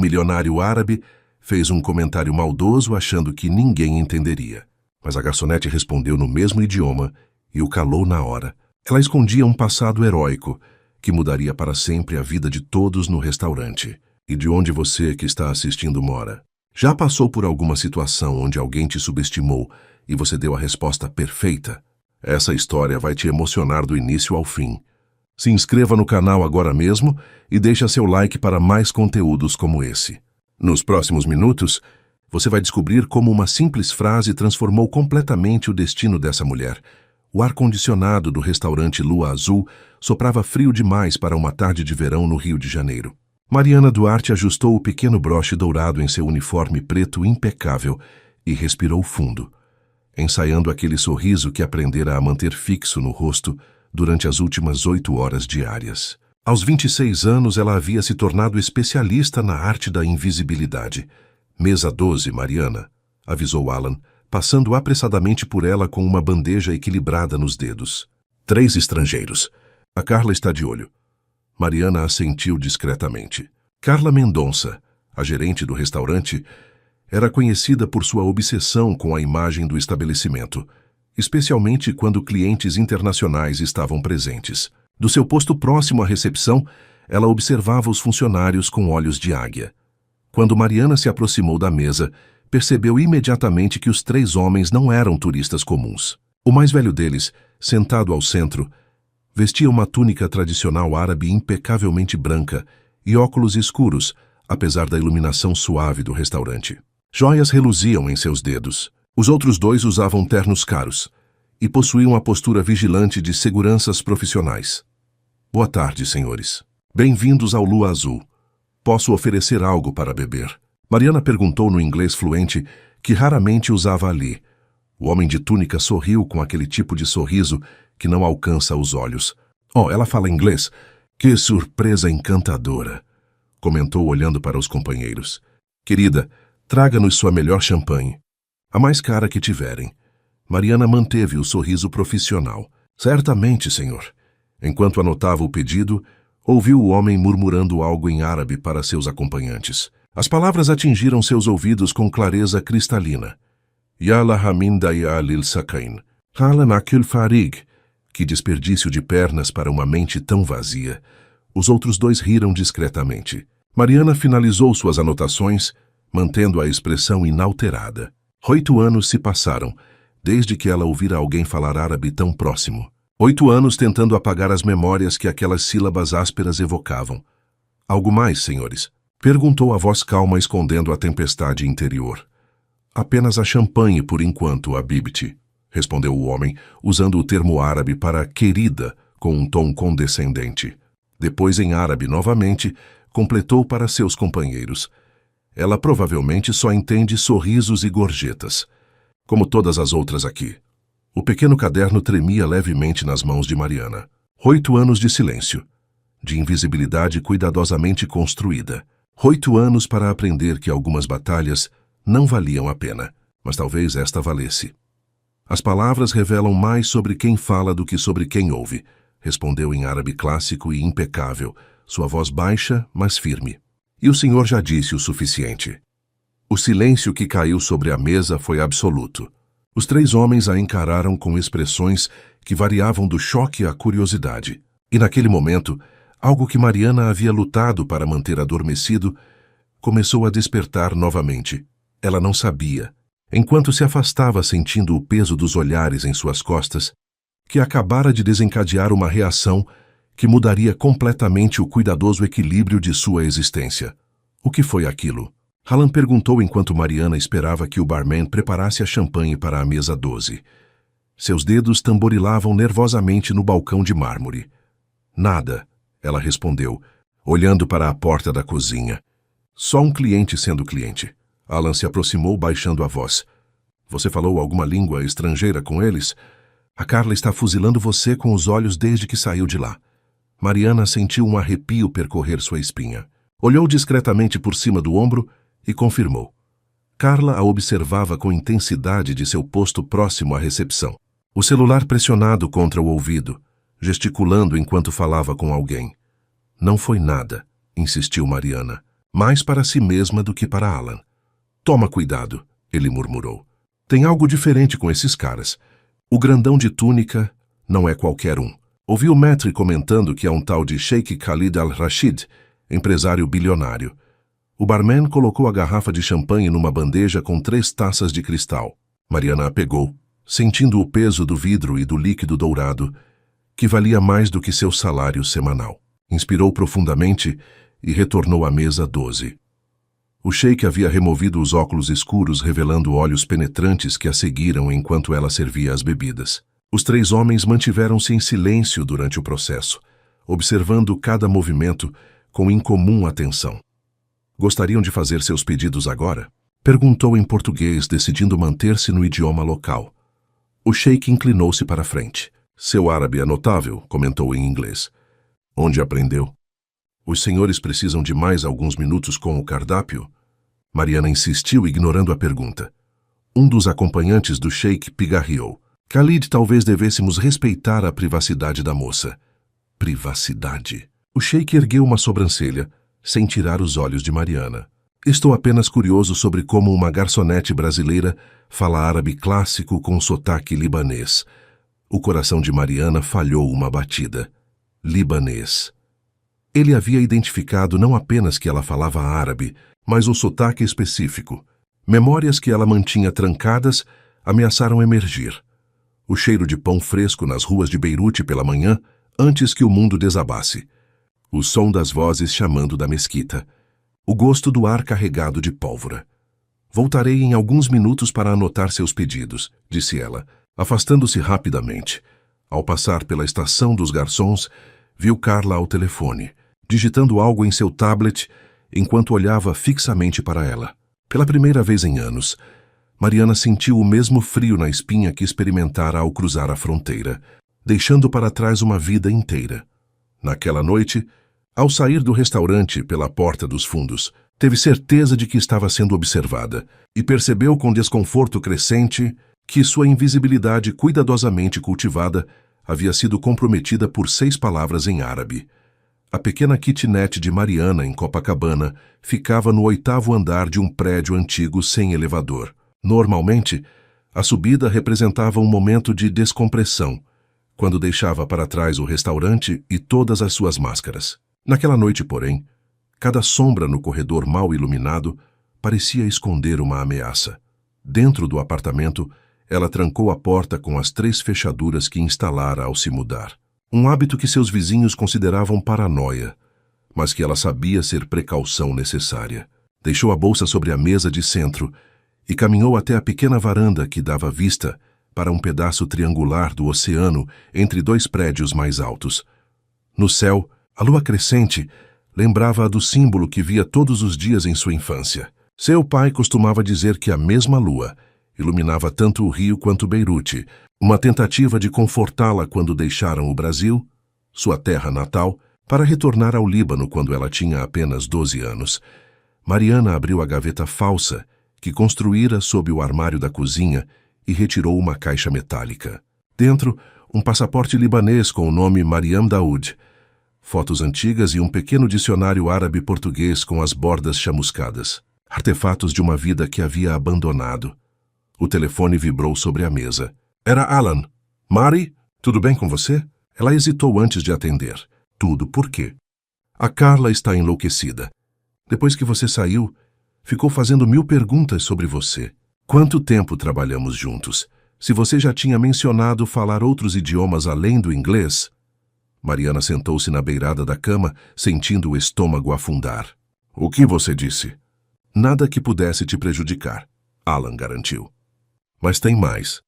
milionário árabe fez um comentário maldoso achando que ninguém entenderia. Mas a garçonete respondeu no mesmo idioma e o calou na hora. Ela escondia um passado heróico que mudaria para sempre a vida de todos no restaurante. E de onde você que está assistindo mora? Já passou por alguma situação onde alguém te subestimou e você deu a resposta perfeita? Essa história vai te emocionar do início ao fim. Se inscreva no canal agora mesmo e deixe seu like para mais conteúdos como esse. Nos próximos minutos, você vai descobrir como uma simples frase transformou completamente o destino dessa mulher. O ar-condicionado do restaurante Lua Azul soprava frio demais para uma tarde de verão no Rio de Janeiro. Mariana Duarte ajustou o pequeno broche dourado em seu uniforme preto impecável e respirou fundo, ensaiando aquele sorriso que aprendera a manter fixo no rosto durante as últimas 8 horas diárias. Aos 26 anos, ela havia se tornado especialista na arte da invisibilidade. Mesa 12, Mariana, avisou Alan, passando apressadamente por ela com uma bandeja equilibrada nos dedos. 3 estrangeiros. A Carla está de olho. Mariana assentiu discretamente. Carla Mendonça, a gerente do restaurante, era conhecida por sua obsessão com a imagem do estabelecimento, especialmente quando clientes internacionais estavam presentes. Do seu posto próximo à recepção, ela observava os funcionários com olhos de águia. Quando Mariana se aproximou da mesa, percebeu imediatamente que os 3 homens não eram turistas comuns. O mais velho deles, sentado ao centro, vestia uma túnica tradicional árabe impecavelmente branca e óculos escuros, apesar da iluminação suave do restaurante. Joias reluziam em seus dedos. Os outros 2 usavam ternos caros e possuíam a postura vigilante de seguranças profissionais. Boa tarde, senhores. Bem-vindos ao Lua Azul. Posso oferecer algo para beber? Mariana perguntou no inglês fluente que raramente usava ali. O homem de túnica sorriu com aquele tipo de sorriso que não alcança os olhos. Oh, ela fala inglês? Que surpresa encantadora! Comentou olhando para os companheiros. Querida, traga-nos sua melhor champanhe. A mais cara que tiverem. Mariana manteve o sorriso profissional. Certamente, senhor. Enquanto anotava o pedido, ouviu o homem murmurando algo em árabe para seus acompanhantes. As palavras atingiram seus ouvidos com clareza cristalina. Ya lahamin daya lil sakain. Halan akil farig. Que desperdício de pernas para uma mente tão vazia. Os outros 2 riram discretamente. Mariana finalizou suas anotações, mantendo a expressão inalterada. 8 anos se passaram, desde que ela ouvira alguém falar árabe tão próximo. 8 anos tentando apagar as memórias que aquelas sílabas ásperas evocavam. Algo mais, senhores? Perguntou a voz calma, escondendo a tempestade interior. Apenas a champanhe por enquanto, Habibti, respondeu o homem, usando o termo árabe para querida, com um tom condescendente. Depois, em árabe novamente, completou para seus companheiros. Ela provavelmente só entende sorrisos e gorjetas, como todas as outras aqui. O pequeno caderno tremia levemente nas mãos de Mariana. 8 anos de silêncio, de invisibilidade cuidadosamente construída. 8 anos para aprender que algumas batalhas não valiam a pena, mas talvez esta valesse. As palavras revelam mais sobre quem fala do que sobre quem ouve, respondeu em árabe clássico e impecável, sua voz baixa, mas firme. E o senhor já disse o suficiente. O silêncio que caiu sobre a mesa foi absoluto. Os 3 homens a encararam com expressões que variavam do choque à curiosidade. E naquele momento, algo que Mariana havia lutado para manter adormecido começou a despertar novamente. Ela não sabia, enquanto se afastava sentindo o peso dos olhares em suas costas, que acabara de desencadear uma reação que mudaria completamente o cuidadoso equilíbrio de sua existência. O que foi aquilo? Alan perguntou enquanto Mariana esperava que o barman preparasse a champanhe para a mesa 12. Seus dedos tamborilavam nervosamente no balcão de mármore. Nada, ela respondeu, olhando para a porta da cozinha. Só um cliente sendo cliente. Alan se aproximou baixando a voz. Você falou alguma língua estrangeira com eles? A Carla está fuzilando você com os olhos desde que saiu de lá. Mariana sentiu um arrepio percorrer sua espinha. Olhou discretamente por cima do ombro e confirmou. Carla a observava com intensidade de seu posto próximo à recepção. O celular pressionado contra o ouvido, gesticulando enquanto falava com alguém. Não foi nada, insistiu Mariana. mais para si mesma do que para Alan. Toma cuidado, ele murmurou. Tem algo diferente com esses caras. O grandão de túnica não é qualquer um. Ouviu Maître comentando que é um tal de Sheikh Khalid al-Rashid, empresário bilionário. O barman colocou a garrafa de champanhe numa bandeja com 3 taças de cristal. Mariana a pegou, sentindo o peso do vidro e do líquido dourado, que valia mais do que seu salário semanal. Inspirou profundamente e retornou à mesa 12. O sheik havia removido os óculos escuros, revelando olhos penetrantes que a seguiram enquanto ela servia as bebidas. Os 3 homens mantiveram-se em silêncio durante o processo, observando cada movimento com incomum atenção. Gostariam de fazer seus pedidos agora? Perguntou em português, decidindo manter-se no idioma local. O sheik inclinou-se para a frente. Seu árabe é notável, comentou em inglês. Onde aprendeu? Os senhores precisam de mais alguns minutos com o cardápio? Mariana insistiu, ignorando a pergunta. Um dos acompanhantes do sheik pigarreou. Khalid, talvez devêssemos respeitar a privacidade da moça. Privacidade? O sheik ergueu uma sobrancelha, sem tirar os olhos de Mariana. Estou apenas curioso sobre como uma garçonete brasileira fala árabe clássico com sotaque libanês. O coração de Mariana falhou uma batida. Libanês. Ele havia identificado não apenas que ela falava árabe, mas o sotaque específico. Memórias que ela mantinha trancadas ameaçaram emergir. O cheiro de pão fresco nas ruas de Beirute pela manhã, antes que o mundo desabasse. O som das vozes chamando da mesquita. O gosto do ar carregado de pólvora. Voltarei em alguns minutos para anotar seus pedidos, disse ela, afastando-se rapidamente. Ao passar pela estação dos garçons, viu Carla ao telefone, digitando algo em seu tablet enquanto olhava fixamente para ela. Pela primeira vez em anos, Mariana sentiu o mesmo frio na espinha que experimentara ao cruzar a fronteira, deixando para trás uma vida inteira. Naquela noite, ao sair do restaurante pela porta dos fundos, teve certeza de que estava sendo observada e percebeu com desconforto crescente que sua invisibilidade cuidadosamente cultivada havia sido comprometida por 6 palavras em árabe. A pequena kitnet de Mariana, em Copacabana, ficava no 8º andar de um prédio antigo sem elevador. Normalmente, a subida representava um momento de descompressão, quando deixava para trás o restaurante e todas as suas máscaras. Naquela noite, porém, cada sombra no corredor mal iluminado parecia esconder uma ameaça. Dentro do apartamento, ela trancou a porta com as 3 fechaduras que instalara ao se mudar. Um hábito que seus vizinhos consideravam paranoia, mas que ela sabia ser precaução necessária. Deixou a bolsa sobre a mesa de centro e caminhou até a pequena varanda que dava vista para um pedaço triangular do oceano entre 2 prédios mais altos. No céu, a lua crescente lembrava-a do símbolo que via todos os dias em sua infância. Seu pai costumava dizer que a mesma lua iluminava tanto o Rio quanto Beirute, uma tentativa de confortá-la quando deixaram o Brasil, sua terra natal, para retornar ao Líbano quando ela tinha apenas 12 anos. Mariana abriu a gaveta falsa que construíra sob o armário da cozinha e retirou uma caixa metálica. Dentro, um passaporte libanês com o nome Mariam Daoud, fotos antigas e um pequeno dicionário árabe-português com as bordas chamuscadas, artefatos de uma vida que havia abandonado. O telefone vibrou sobre a mesa. Era Alan. Mari, tudo bem com você? Ela hesitou antes de atender. Tudo por quê? A Carla está enlouquecida. Depois que você saiu, ficou fazendo 1000 perguntas sobre você. Quanto tempo trabalhamos juntos? Se você já tinha mencionado falar outros idiomas além do inglês... Mariana sentou-se na beirada da cama, sentindo o estômago afundar. O que você disse? Nada que pudesse te prejudicar, Alan garantiu. Mas tem mais.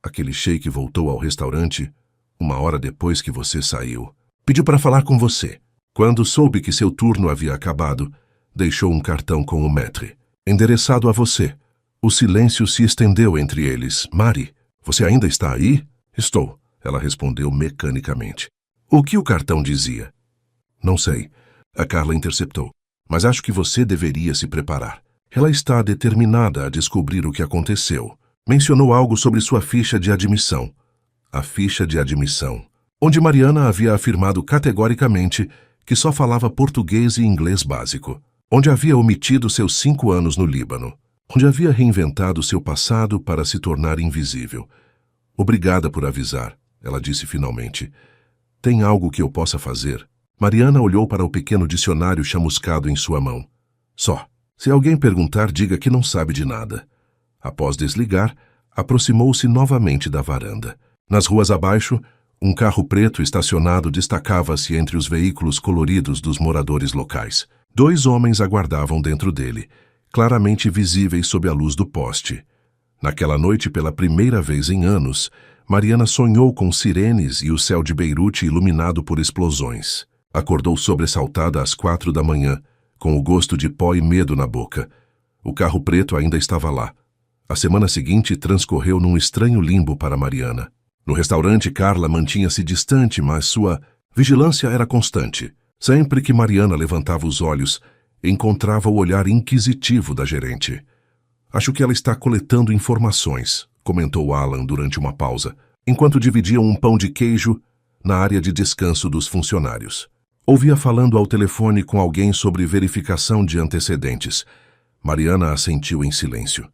Aquele sheik voltou ao restaurante 1 hora depois que você saiu. Pediu para falar com você. Quando soube que seu turno havia acabado, deixou um cartão com o maître, endereçado a você. O silêncio se estendeu entre eles. Mari, você ainda está aí? Estou, ela respondeu mecanicamente. O que o cartão dizia? Não sei, a Carla interceptou. Mas acho que você deveria se preparar. Ela está determinada a descobrir o que aconteceu. Mencionou algo sobre sua ficha de admissão. A ficha de admissão, onde Mariana havia afirmado categoricamente que só falava português e inglês básico. onde havia omitido seus 5 anos no Líbano, onde havia reinventado seu passado para se tornar invisível. Obrigada por avisar, ela disse finalmente. Tem algo que eu possa fazer? Mariana olhou para o pequeno dicionário chamuscado em sua mão. Só. Se alguém perguntar, diga que não sabe de nada. Após desligar, aproximou-se novamente da varanda. Nas ruas abaixo, um carro preto estacionado destacava-se entre os veículos coloridos dos moradores locais. 2 homens aguardavam dentro dele, claramente visíveis sob a luz do poste. Naquela noite, pela primeira vez em anos, Mariana sonhou com sirenes e o céu de Beirute iluminado por explosões. Acordou sobressaltada às 4 da manhã, com o gosto de pó e medo na boca. O carro preto ainda estava lá. A semana seguinte transcorreu num estranho limbo para Mariana. No restaurante, Carla mantinha-se distante, mas sua vigilância era constante. Sempre que Mariana levantava os olhos, encontrava o olhar inquisitivo da gerente. Acho que ela está coletando informações, comentou Alan durante uma pausa, enquanto dividiam um pão de queijo na área de descanso dos funcionários. Ouvia falando ao telefone com alguém sobre verificação de antecedentes. Mariana assentiu em silêncio.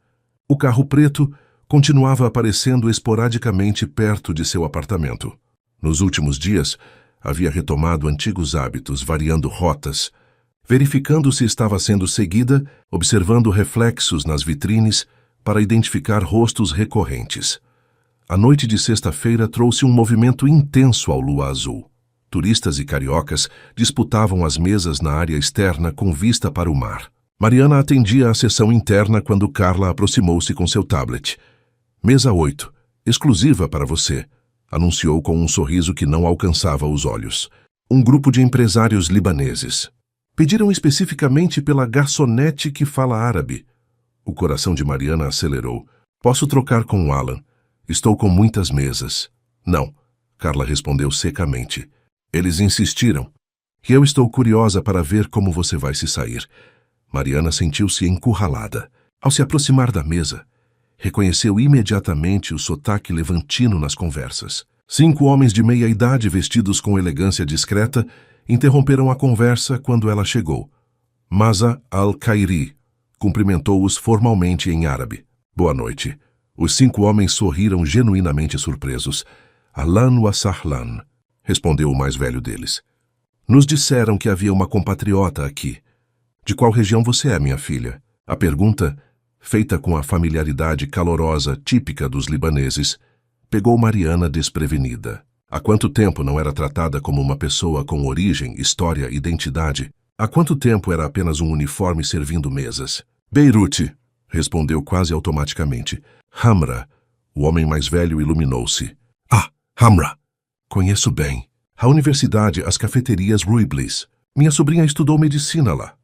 O carro preto continuava aparecendo esporadicamente perto de seu apartamento. Nos últimos dias, havia retomado antigos hábitos, variando rotas, verificando se estava sendo seguida, observando reflexos nas vitrines para identificar rostos recorrentes. A noite de sexta-feira trouxe um movimento intenso ao Lua Azul. Turistas e cariocas disputavam as mesas na área externa com vista para o mar. Mariana atendia à sessão interna quando Carla aproximou-se com seu tablet. Mesa 8, exclusiva para você, anunciou com um sorriso que não alcançava os olhos. Um grupo de empresários libaneses. Pediram especificamente pela garçonete que fala árabe. O coração de Mariana acelerou. Posso trocar com o Alan. Estou com muitas mesas. Não, Carla respondeu secamente. Eles insistiram. E eu estou curiosa para ver como você vai se sair. Mariana sentiu-se encurralada. Ao se aproximar da mesa, reconheceu imediatamente o sotaque levantino nas conversas. 5 homens de meia idade vestidos com elegância discreta interromperam a conversa quando ela chegou. Maza al-Khairi cumprimentou-os formalmente em árabe. Boa noite. Os 5 homens sorriram genuinamente surpresos. Ahlan wa sahlan, respondeu o mais velho deles. Nos disseram que havia uma compatriota aqui. De qual região você é, minha filha? A pergunta, feita com a familiaridade calorosa típica dos libaneses, pegou Mariana desprevenida. Há quanto tempo não era tratada como uma pessoa com origem, história, identidade? Há quanto tempo era apenas um uniforme servindo mesas? Beirute, respondeu quase automaticamente. Hamra. O homem mais velho iluminou-se. Ah, Hamra. Conheço bem. A universidade, as cafeterias Rui Bliss. Minha sobrinha estudou medicina lá.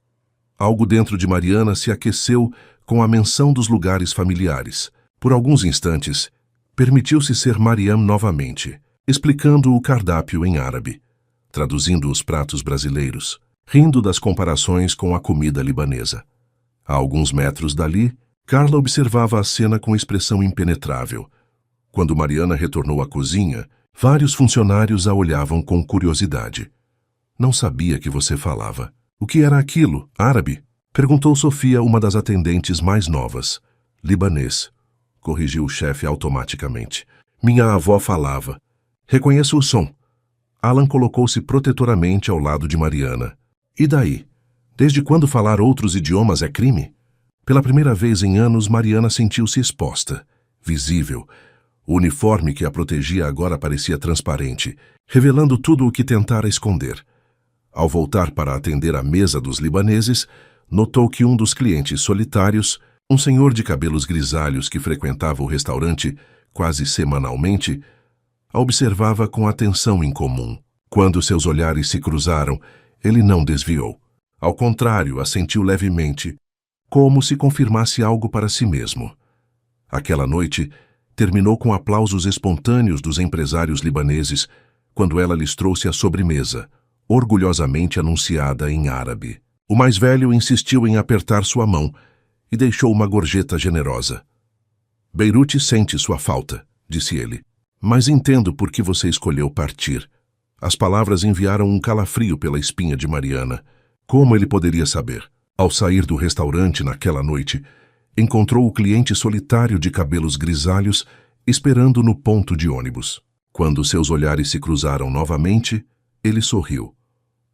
Algo dentro de Mariana se aqueceu com a menção dos lugares familiares. Por alguns instantes, permitiu-se ser Mariam novamente, explicando o cardápio em árabe, traduzindo os pratos brasileiros, rindo das comparações com a comida libanesa. A alguns metros dali, Carla observava a cena com expressão impenetrável. Quando Mariana retornou à cozinha, vários funcionários a olhavam com curiosidade. Não sabia que você falava. O que era aquilo? Árabe? Perguntou Sofia, uma das atendentes mais novas. Libanês, corrigiu o chefe automaticamente. Minha avó falava. Reconheço o som. Alan colocou-se protetoramente ao lado de Mariana. E daí? Desde quando falar outros idiomas é crime? Pela primeira vez em anos, Mariana sentiu-se exposta, visível. O uniforme que a protegia agora parecia transparente, revelando tudo o que tentara esconder. Ao voltar para atender a mesa dos libaneses, notou que um dos clientes solitários, um senhor de cabelos grisalhos que frequentava o restaurante quase semanalmente, a observava com atenção incomum. Quando seus olhares se cruzaram, ele não desviou. Ao contrário, assentiu levemente, como se confirmasse algo para si mesmo. Aquela noite terminou com aplausos espontâneos dos empresários libaneses quando ela lhes trouxe a sobremesa, orgulhosamente anunciada em árabe. O mais velho insistiu em apertar sua mão e deixou uma gorjeta generosa. Beirute sente sua falta, disse ele, mas entendo por que você escolheu partir. As palavras enviaram um calafrio pela espinha de Mariana. Como ele poderia saber? Ao sair do restaurante naquela noite, encontrou o cliente solitário de cabelos grisalhos esperando no ponto de ônibus. Quando seus olhares se cruzaram novamente, ele sorriu.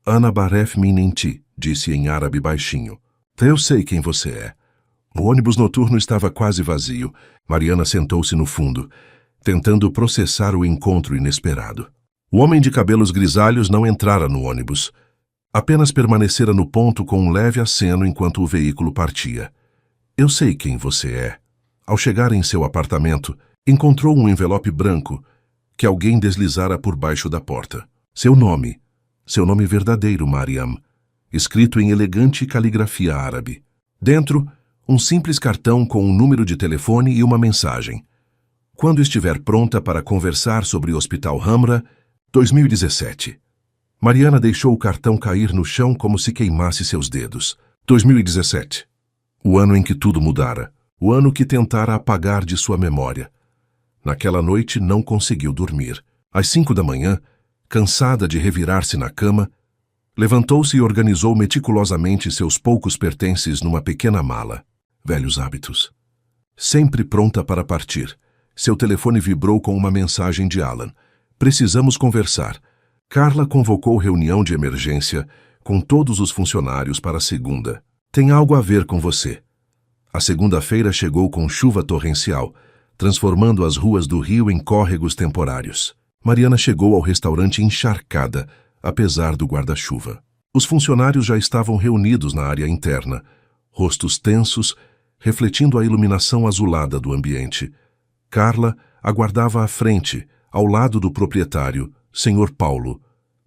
Ana Baref Minenti, disse em árabe baixinho. Eu sei quem você é. O ônibus noturno estava quase vazio. Mariana sentou-se no fundo, tentando processar o encontro inesperado. O homem de cabelos grisalhos não entrara no ônibus. Apenas permanecera no ponto com um leve aceno enquanto o veículo partia. Eu sei quem você é. Ao chegar em seu apartamento, encontrou um envelope branco que alguém deslizara por baixo da porta. Seu nome verdadeiro, Mariam, escrito em elegante caligrafia árabe. Dentro, um simples cartão com um número de telefone e uma mensagem. Quando estiver pronta para conversar sobre o Hospital Hamra, 2017. Mariana deixou o cartão cair no chão como se queimasse seus dedos. 2017. O ano em que tudo mudara. O ano que tentara apagar de sua memória. Naquela noite não conseguiu dormir. Às 5 da manhã, cansada de revirar-se na cama, levantou-se e organizou meticulosamente seus poucos pertences numa pequena mala. Velhos hábitos. Sempre pronta para partir, seu telefone vibrou com uma mensagem de Alan. Precisamos conversar. Carla convocou reunião de emergência com todos os funcionários para a segunda. Tem algo a ver com você. A segunda-feira chegou com chuva torrencial, transformando as ruas do Rio em córregos temporários. Mariana chegou ao restaurante encharcada, apesar do guarda-chuva. Os funcionários já estavam reunidos na área interna, rostos tensos, refletindo a iluminação azulada do ambiente. Carla aguardava à frente, ao lado do proprietário, Sr. Paulo.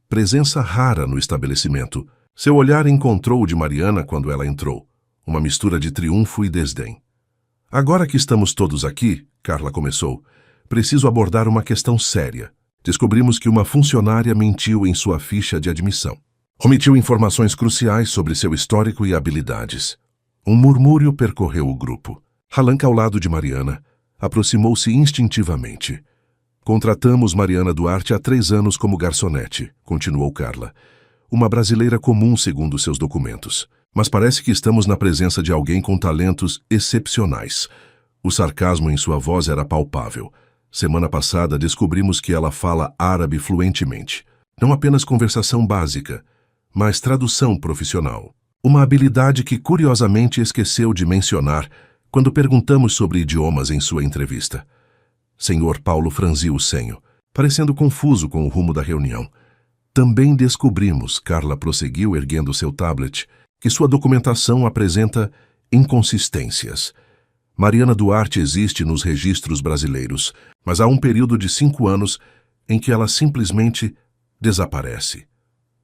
Presença rara no estabelecimento. Seu olhar encontrou o de Mariana quando ela entrou. Uma mistura de triunfo e desdém. Agora que estamos todos aqui, Carla começou, preciso abordar uma questão séria. Descobrimos que uma funcionária mentiu em sua ficha de admissão. Omitiu informações cruciais sobre seu histórico e habilidades. Um murmúrio percorreu o grupo. Halanka, ao lado de Mariana, aproximou-se instintivamente. Contratamos Mariana Duarte há 3 anos como garçonete, continuou Carla. Uma brasileira comum segundo seus documentos. Mas parece que estamos na presença de alguém com talentos excepcionais. O sarcasmo em sua voz era palpável. Semana passada descobrimos que ela fala árabe fluentemente. Não apenas conversação básica, mas tradução profissional. Uma habilidade que curiosamente esqueceu de mencionar quando perguntamos sobre idiomas em sua entrevista. Sr. Paulo franziu o senho, parecendo confuso com o rumo da reunião. Também descobrimos, Carla prosseguiu erguendo seu tablet, que sua documentação apresenta inconsistências. Mariana Duarte existe nos registros brasileiros, mas há um período de 5 anos em que ela simplesmente desaparece.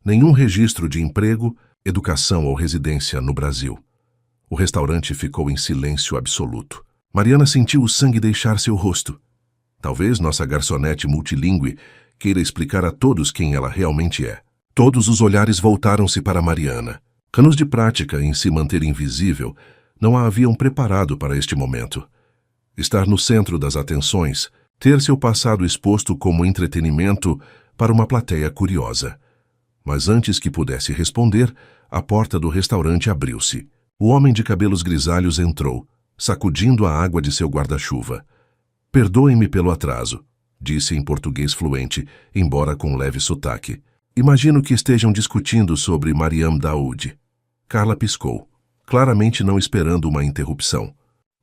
Nenhum registro de emprego, educação ou residência no Brasil. O restaurante ficou em silêncio absoluto. Mariana sentiu o sangue deixar seu rosto. Talvez nossa garçonete multilingüe queira explicar a todos quem ela realmente é. Todos os olhares voltaram-se para Mariana. Anos de prática em se manter invisível não a haviam preparado para este momento. Estar no centro das atenções, ter seu passado exposto como entretenimento para uma plateia curiosa. Mas antes que pudesse responder, a porta do restaurante abriu-se. O homem de cabelos grisalhos entrou, sacudindo a água de seu guarda-chuva. Perdoem-me pelo atraso, disse em português fluente, embora com leve sotaque. Imagino que estejam discutindo sobre Mariam Daoud. Carla piscou, claramente não esperando uma interrupção.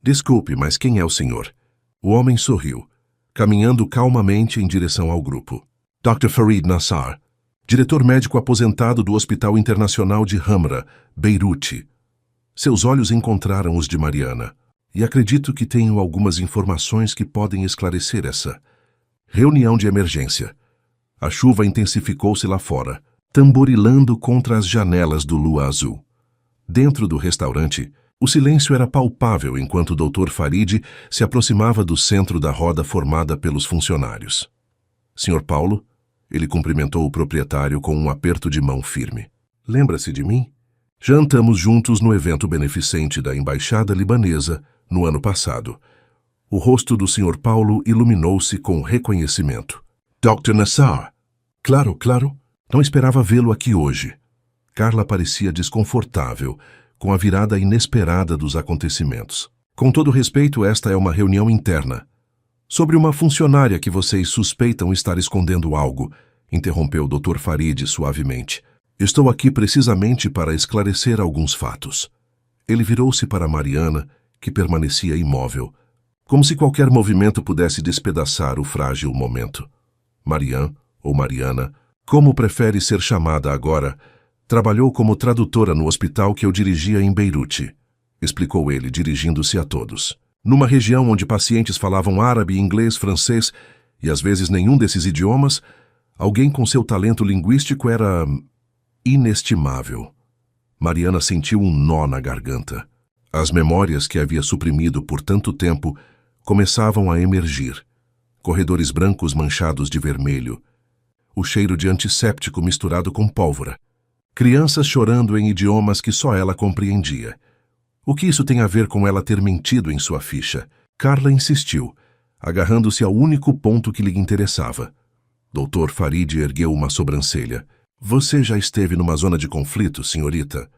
Desculpe, mas quem é o senhor? O homem sorriu, caminhando calmamente em direção ao grupo. Dr. Farid Nassar, diretor médico aposentado do Hospital Internacional de Hamra, Beirute. Seus olhos encontraram os de Mariana, e acredito que tenho algumas informações que podem esclarecer essa reunião de emergência. A chuva intensificou-se lá fora, tamborilando contra as janelas do lua azul. Dentro do restaurante, o silêncio era palpável enquanto o Dr. Farid se aproximava do centro da roda formada pelos funcionários. Sr. Paulo, ele cumprimentou o proprietário com um aperto de mão firme. Lembra-se de mim? Jantamos juntos no evento beneficente da Embaixada Libanesa no ano passado. O rosto do Sr. Paulo iluminou-se com reconhecimento. Dr. Nassar. Claro. Não esperava vê-lo aqui hoje. Carla parecia desconfortável, com a virada inesperada dos acontecimentos. Com todo respeito, esta é uma reunião interna. Sobre uma funcionária que vocês suspeitam estar escondendo algo, interrompeu o Dr. Farid suavemente. Estou aqui precisamente para esclarecer alguns fatos. Ele virou-se para Mariana, que permanecia imóvel, como se qualquer movimento pudesse despedaçar o frágil momento. Marian, ou Mariana, como prefere ser chamada agora, trabalhou como tradutora no hospital que eu dirigia em Beirute, explicou ele, dirigindo-se a todos. Numa região onde pacientes falavam árabe, inglês, francês e às vezes nenhum desses idiomas, alguém com seu talento linguístico era inestimável. Mariana sentiu um nó na garganta. As memórias que havia suprimido por tanto tempo começavam a emergir. Corredores brancos manchados de vermelho, o cheiro de antisséptico misturado com pólvora, crianças chorando em idiomas que só ela compreendia. O que isso tem a ver com ela ter mentido em sua ficha? Carla insistiu, agarrando-se ao único ponto que lhe interessava. Dr. Farid ergueu uma sobrancelha. Você já esteve numa zona de conflito, senhorita?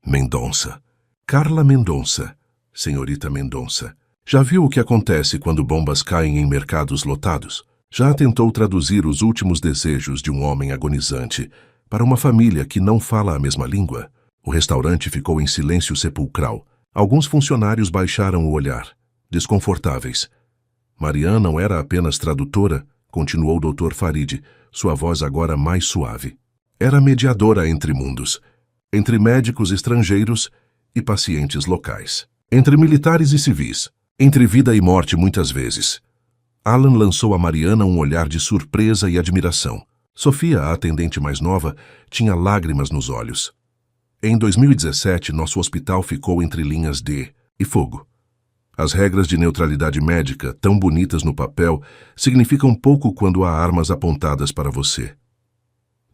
Mendonça. Carla Mendonça. Senhorita Mendonça. Já viu o que acontece quando bombas caem em mercados lotados? Já tentou traduzir os últimos desejos de um homem agonizante para uma família que não fala a mesma língua? O restaurante ficou em silêncio sepulcral. Alguns funcionários baixaram o olhar, desconfortáveis. Mariana não era apenas tradutora, continuou o Dr. Farid, sua voz agora mais suave. Era mediadora entre mundos, entre médicos estrangeiros e pacientes locais, entre militares e civis, entre vida e morte muitas vezes. Alan lançou a Mariana um olhar de surpresa e admiração. Sofia, a atendente mais nova, tinha lágrimas nos olhos. Em 2017, nosso hospital ficou entre linhas de e fogo. As regras de neutralidade médica, tão bonitas no papel, significam pouco quando há armas apontadas para você.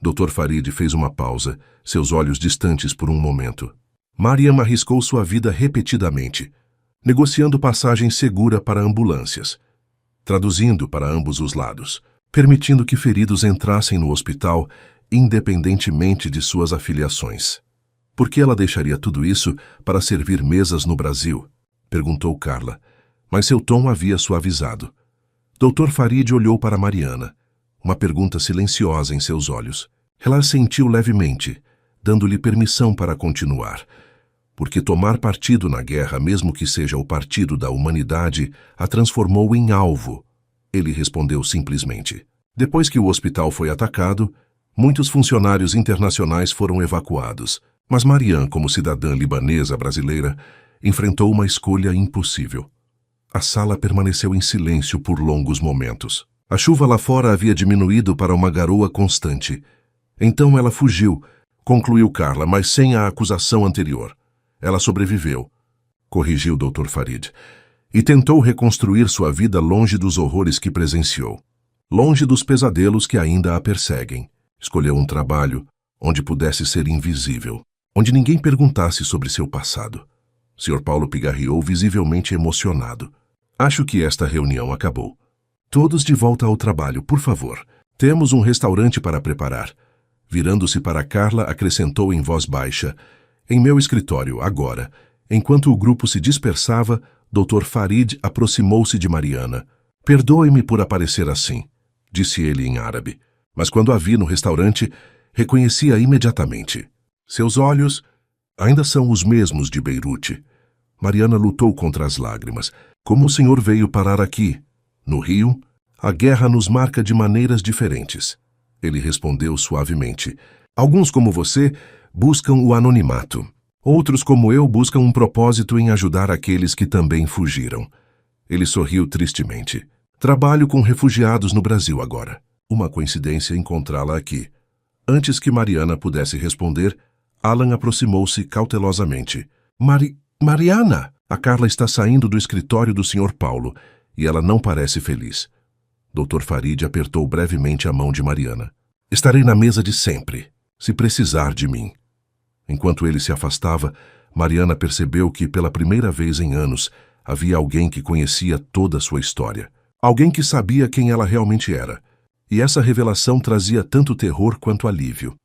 Dr. Farid fez uma pausa, seus olhos distantes por um momento. Mariam arriscou sua vida repetidamente, negociando passagem segura para ambulâncias, traduzindo para ambos os lados, permitindo que feridos entrassem no hospital independentemente de suas afiliações. Por que ela deixaria tudo isso para servir mesas no Brasil? Perguntou Carla, mas seu tom havia suavizado. Dr. Farid olhou para Mariana, uma pergunta silenciosa em seus olhos. Ela assentiu levemente, dando-lhe permissão para continuar, porque tomar partido na guerra, mesmo que seja o partido da humanidade, a transformou em alvo. Ele respondeu simplesmente. Depois que o hospital foi atacado, muitos funcionários internacionais foram evacuados, mas Marian, como cidadã libanesa brasileira, enfrentou uma escolha impossível. A sala permaneceu em silêncio por longos momentos. A chuva lá fora havia diminuído para uma garoa constante. Então ela fugiu, concluiu Carla, mas sem a acusação anterior. Ela sobreviveu, corrigiu o Dr. Farid, e tentou reconstruir sua vida longe dos horrores que presenciou, longe dos pesadelos que ainda a perseguem. Escolheu um trabalho onde pudesse ser invisível, onde ninguém perguntasse sobre seu passado. Sr. Paulo pigarreou, visivelmente emocionado. Acho que esta reunião acabou. Todos de volta ao trabalho, por favor. Temos um restaurante para preparar. Virando-se para Carla, acrescentou em voz baixa. Em meu escritório, agora. Enquanto o grupo se dispersava, Dr. Farid aproximou-se de Mariana. Perdoe-me por aparecer assim, disse ele em árabe. Mas quando a vi no restaurante, reconheci-a imediatamente. Seus olhos ainda são os mesmos de Beirute. Mariana lutou contra as lágrimas. Como o senhor veio parar aqui? No Rio? A guerra nos marca de maneiras diferentes. Ele respondeu suavemente. Alguns, como você, buscam o anonimato. Outros, como eu, buscam um propósito em ajudar aqueles que também fugiram. Ele sorriu tristemente. Trabalho com refugiados no Brasil agora. Uma coincidência encontrá-la aqui. Antes que Mariana pudesse responder, Alan aproximou-se cautelosamente. Mariana! A Carla está saindo do escritório do Sr. Paulo e ela não parece feliz. Dr. Farid apertou brevemente a mão de Mariana. Estarei na mesa de sempre, se precisar de mim. Enquanto ele se afastava, Mariana percebeu que, pela primeira vez em anos, havia alguém que conhecia toda a sua história. Alguém que sabia quem ela realmente era. E essa revelação trazia tanto terror quanto alívio.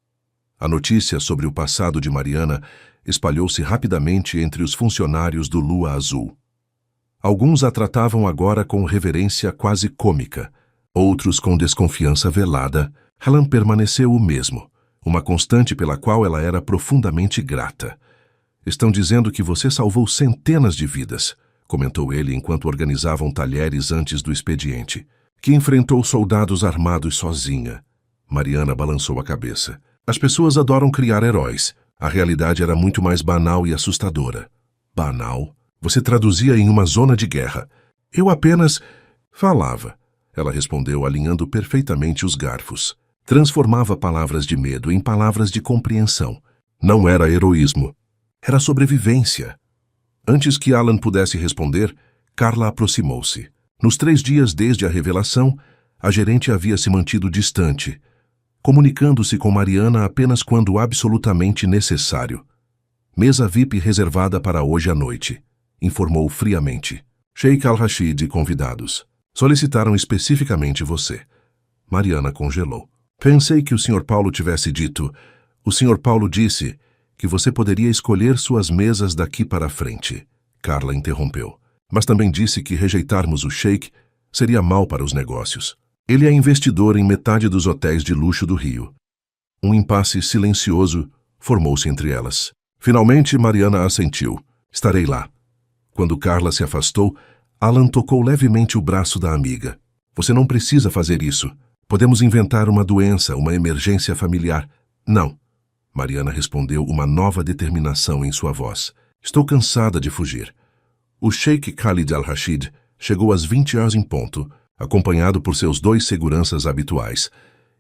A notícia sobre o passado de Mariana espalhou-se rapidamente entre os funcionários do Lua Azul. Alguns a tratavam agora com reverência quase cômica, outros com desconfiança velada. Helen permaneceu o mesmo, uma constante pela qual ela era profundamente grata. Estão dizendo que você salvou centenas de vidas, comentou ele enquanto organizavam talheres antes do expediente. Que enfrentou soldados armados sozinha. Mariana balançou a cabeça. As pessoas adoram criar heróis. A realidade era muito mais banal e assustadora. Banal? Você traduzia em uma zona de guerra. Eu apenas falava. Ela respondeu, alinhando perfeitamente os garfos. Transformava palavras de medo em palavras de compreensão. Não era heroísmo. Era sobrevivência. Antes que Alan pudesse responder, Carla aproximou-se. Nos 3 dias desde a revelação, a gerente havia se mantido distante, comunicando-se com Mariana apenas quando absolutamente necessário. Mesa VIP reservada para hoje à noite, informou friamente. Sheikh Al-Rashid e convidados. Solicitaram especificamente você. Mariana congelou. Pensei que o Sr. Paulo tivesse dito. O Sr. Paulo disse que você poderia escolher suas mesas daqui para frente. Carla interrompeu. Mas também disse que rejeitarmos o Sheikh seria mal para os negócios. Ele é investidor em metade dos hotéis de luxo do Rio. Um impasse silencioso formou-se entre elas. Finalmente, Mariana assentiu. Estarei lá. Quando Carla se afastou, Alan tocou levemente o braço da amiga. Você não precisa fazer isso. Podemos inventar uma doença, uma emergência familiar. Não. Mariana respondeu, uma nova determinação em sua voz. Estou cansada de fugir. O Sheikh Khalid Al-Rashid chegou às 20 horas em ponto, acompanhado por seus 2 seguranças habituais,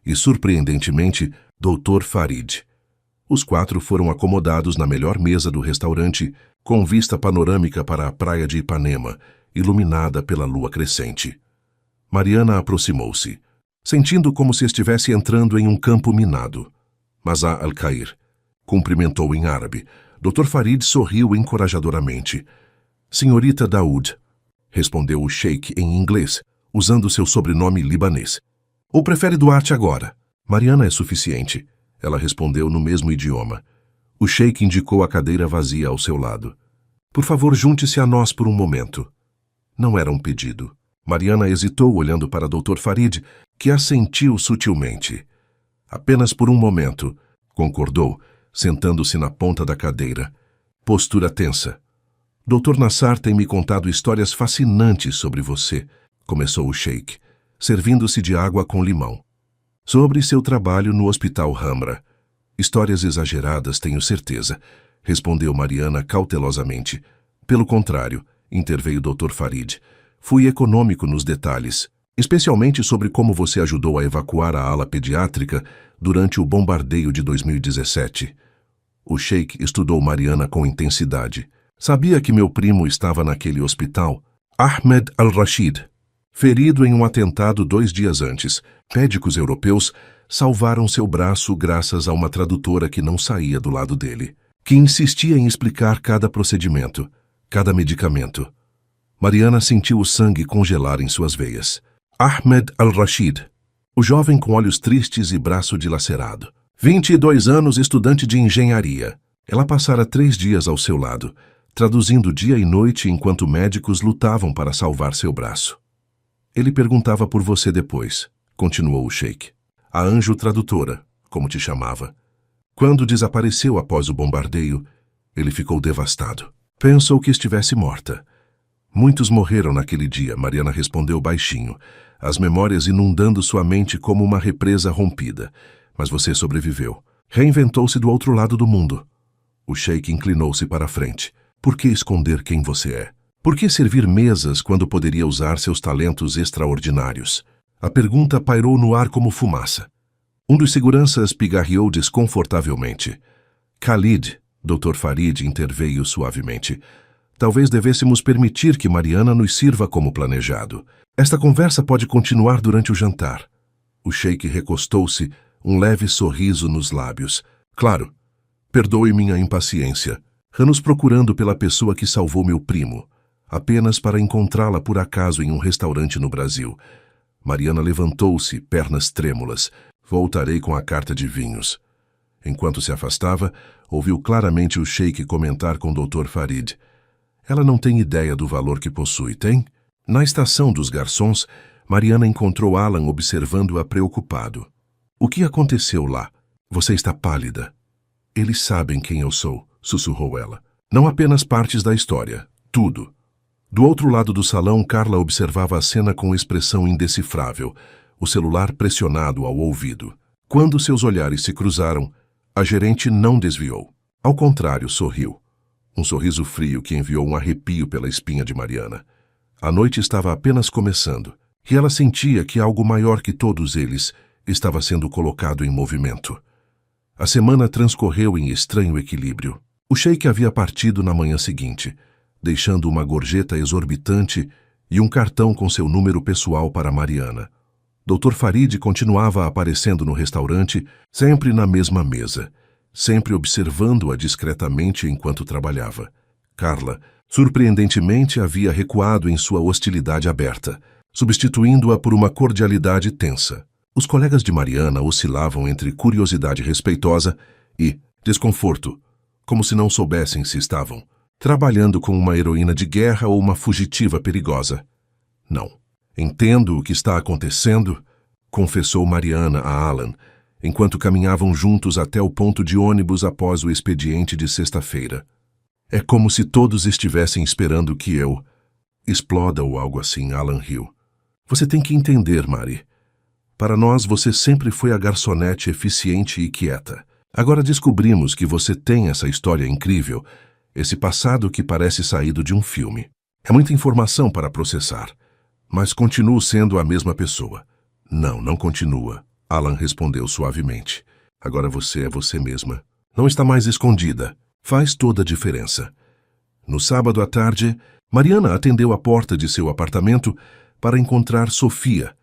e, surpreendentemente, Dr. Farid. Os 4 foram acomodados na melhor mesa do restaurante, com vista panorâmica para a praia de Ipanema, iluminada pela lua crescente. Mariana aproximou-se, sentindo como se estivesse entrando em um campo minado. Mazá Al-Khair cumprimentou em árabe. Dr. Farid sorriu encorajadoramente. Senhorita Daoud, respondeu o Sheikh em inglês, usando seu sobrenome libanês. Ou prefere Duarte agora? Mariana é suficiente, ela respondeu no mesmo idioma. O Sheikh indicou a cadeira vazia ao seu lado. Por favor, junte-se a nós por um momento. Não era um pedido. Mariana hesitou olhando para Dr. Farid, que assentiu sutilmente. Apenas por um momento, concordou, sentando-se na ponta da cadeira. Postura tensa. Dr. Nassar tem me contado histórias fascinantes sobre você, começou o Sheikh, servindo-se de água com limão. Sobre seu trabalho no Hospital Hamra. Histórias exageradas, tenho certeza, respondeu Mariana cautelosamente. Pelo contrário, interveio Dr. Farid, fui econômico nos detalhes, especialmente sobre como você ajudou a evacuar a ala pediátrica durante o bombardeio de 2017. O Sheikh estudou Mariana com intensidade. Sabia que meu primo estava naquele hospital? Ahmed Al-Rashid. Ferido em um atentado 2 dias antes, médicos europeus salvaram seu braço graças a uma tradutora que não saía do lado dele, que insistia em explicar cada procedimento, cada medicamento. Mariana sentiu o sangue congelar em suas veias. Ahmed Al-Rashid, o jovem com olhos tristes e braço dilacerado. 22 anos, estudante de engenharia. Ela passara 3 dias ao seu lado, traduzindo dia e noite enquanto médicos lutavam para salvar seu braço. Ele perguntava por você depois, continuou o Sheikh. A anjo tradutora, como te chamava. Quando desapareceu após o bombardeio, ele ficou devastado. Pensou que estivesse morta. Muitos morreram naquele dia, Mariana respondeu baixinho, as memórias inundando sua mente como uma represa rompida. Mas você sobreviveu. Reinventou-se do outro lado do mundo. O Sheikh inclinou-se para a frente. Por que esconder quem você é? Por que servir mesas quando poderia usar seus talentos extraordinários? A pergunta pairou no ar como fumaça. Um dos seguranças pigarreou desconfortavelmente. Khalid, Dr. Farid interveio suavemente. Talvez devêssemos permitir que Mariana nos sirva como planejado. Esta conversa pode continuar durante o jantar. O Sheikh recostou-se, um leve sorriso nos lábios. Claro, perdoe minha impaciência. Anos procurando pela pessoa que salvou meu primo, apenas para encontrá-la por acaso em um restaurante no Brasil. Mariana levantou-se, pernas trêmulas. Voltarei com a carta de vinhos. Enquanto se afastava, ouviu claramente o sheik comentar com o Dr. Farid. Ela não tem ideia do valor que possui, tem? Na estação dos garçons, Mariana encontrou Alan observando-a preocupado. O que aconteceu lá? Você está pálida. Eles sabem quem eu sou, sussurrou ela. Não apenas partes da história, tudo. Do outro lado do salão, Carla observava a cena com expressão indecifrável, o celular pressionado ao ouvido. Quando seus olhares se cruzaram, a gerente não desviou. Ao contrário, sorriu. Um sorriso frio que enviou um arrepio pela espinha de Mariana. A noite estava apenas começando, e ela sentia que algo maior que todos eles estava sendo colocado em movimento. A semana transcorreu em estranho equilíbrio. O sheik havia partido na manhã seguinte, deixando uma gorjeta exorbitante e um cartão com seu número pessoal para Mariana. Dr. Farid continuava aparecendo no restaurante, sempre na mesma mesa, sempre observando-a discretamente enquanto trabalhava. Carla, surpreendentemente, havia recuado em sua hostilidade aberta, substituindo-a por uma cordialidade tensa. Os colegas de Mariana oscilavam entre curiosidade respeitosa e desconforto, como se não soubessem se estavam trabalhando com uma heroína de guerra ou uma fugitiva perigosa. Não. Entendo o que está acontecendo, confessou Mariana a Alan, enquanto caminhavam juntos até o ponto de ônibus após o expediente de sexta-feira. É como se todos estivessem esperando que eu exploda ou algo assim, Alan riu. Você tem que entender, Mari. Para nós, você sempre foi a garçonete eficiente e quieta. Agora descobrimos que você tem essa história incrível, esse passado que parece saído de um filme. É muita informação para processar, mas continuo sendo a mesma pessoa. Não continua, Alan respondeu suavemente. Agora você é você mesma. Não está mais escondida. Faz toda a diferença. No sábado à tarde, Mariana atendeu a porta de seu apartamento para encontrar Sofia,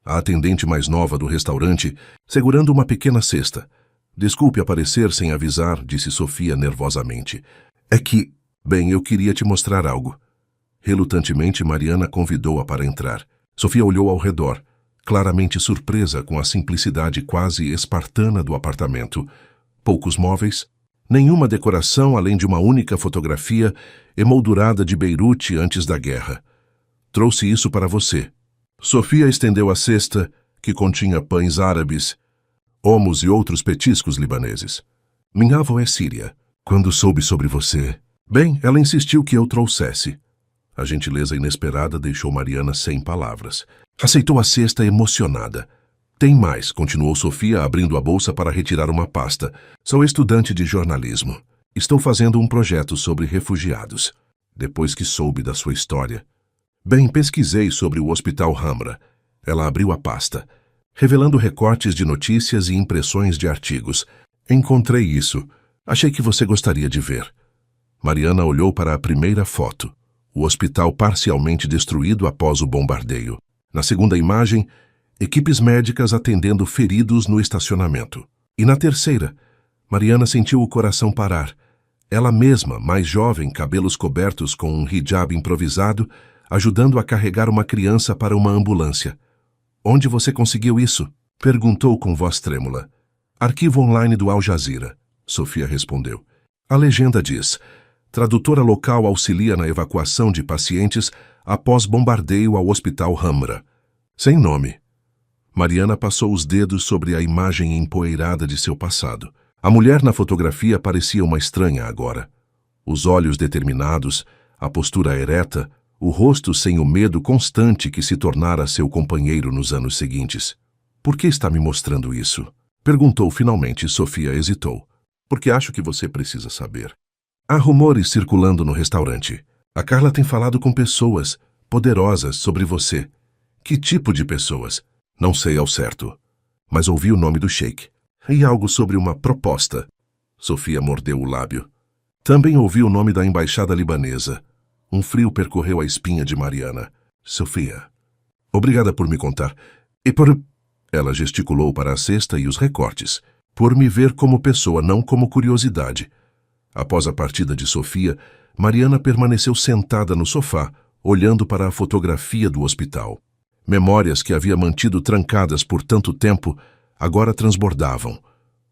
a atendente mais nova do restaurante, segurando uma pequena cesta. Desculpe aparecer sem avisar, disse Sofia nervosamente. É que, bem, eu queria te mostrar algo. Relutantemente, Mariana convidou-a para entrar. Sofia olhou ao redor, claramente surpresa com a simplicidade quase espartana do apartamento. Poucos móveis, nenhuma decoração além de uma única fotografia emoldurada de Beirute antes da guerra. Trouxe isso para você. Sofia estendeu a cesta, que continha pães árabes, hummus e outros petiscos libaneses. Minha avó é síria. Quando soube sobre você... Bem, ela insistiu que eu trouxesse. A gentileza inesperada deixou Mariana sem palavras. Aceitou a cesta emocionada. Tem mais, continuou Sofia, abrindo a bolsa para retirar uma pasta. Sou estudante de jornalismo. Estou fazendo um projeto sobre refugiados. Depois que soube da sua história... Bem, pesquisei sobre o Hospital Hamra. Ela abriu a pasta, revelando recortes de notícias e impressões de artigos. Encontrei isso. Achei que você gostaria de ver. Mariana olhou para a primeira foto. O hospital parcialmente destruído após o bombardeio. Na segunda imagem, equipes médicas atendendo feridos no estacionamento. E na terceira, Mariana sentiu o coração parar. Ela mesma, mais jovem, cabelos cobertos com um hijab improvisado, ajudando a carregar uma criança para uma ambulância. Onde você conseguiu isso? Perguntou com voz trêmula. Arquivo online do Al Jazeera, Sofia respondeu. A legenda diz: tradutora local auxilia na evacuação de pacientes após bombardeio ao Hospital Hamra. Sem nome. Mariana passou os dedos sobre a imagem empoeirada de seu passado. A mulher na fotografia parecia uma estranha agora. Os olhos determinados, a postura ereta, o rosto sem o medo constante que se tornara seu companheiro nos anos seguintes. Por que está me mostrando isso? Perguntou finalmente. Sofia hesitou. Porque acho que você precisa saber. Há rumores circulando no restaurante. A Carla tem falado com pessoas poderosas sobre você. Que tipo de pessoas? Não sei ao certo. Mas ouvi o nome do sheik. E algo sobre uma proposta. Sofia mordeu o lábio. Também ouvi o nome da embaixada libanesa. Um frio percorreu a espinha de Mariana. Sofia. Obrigada por me contar. E por... Ela gesticulou para a cesta e os recortes. Por me ver como pessoa, não como curiosidade. Após a partida de Sofia, Mariana permaneceu sentada no sofá, olhando para a fotografia do hospital. Memórias que havia mantido trancadas por tanto tempo, agora transbordavam.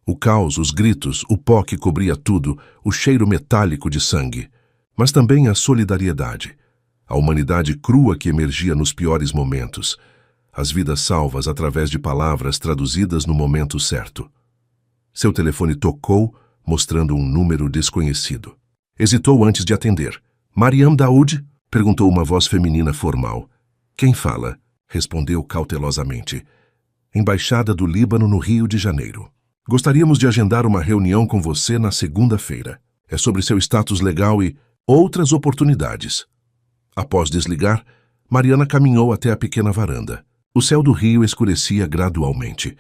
O caos, os gritos, o pó que cobria tudo, o cheiro metálico de sangue. Mas também a solidariedade. A humanidade crua que emergia nos piores momentos. As vidas salvas através de palavras traduzidas no momento certo. Seu telefone tocou, mostrando um número desconhecido. Hesitou antes de atender. Mariam Daoud? Perguntou uma voz feminina formal. Quem fala? Respondeu cautelosamente. Embaixada do Líbano no Rio de Janeiro. Gostaríamos de agendar uma reunião com você na segunda-feira. É sobre seu status legal e outras oportunidades. Após desligar, Mariana caminhou até a pequena varanda. O céu do Rio escurecia gradualmente.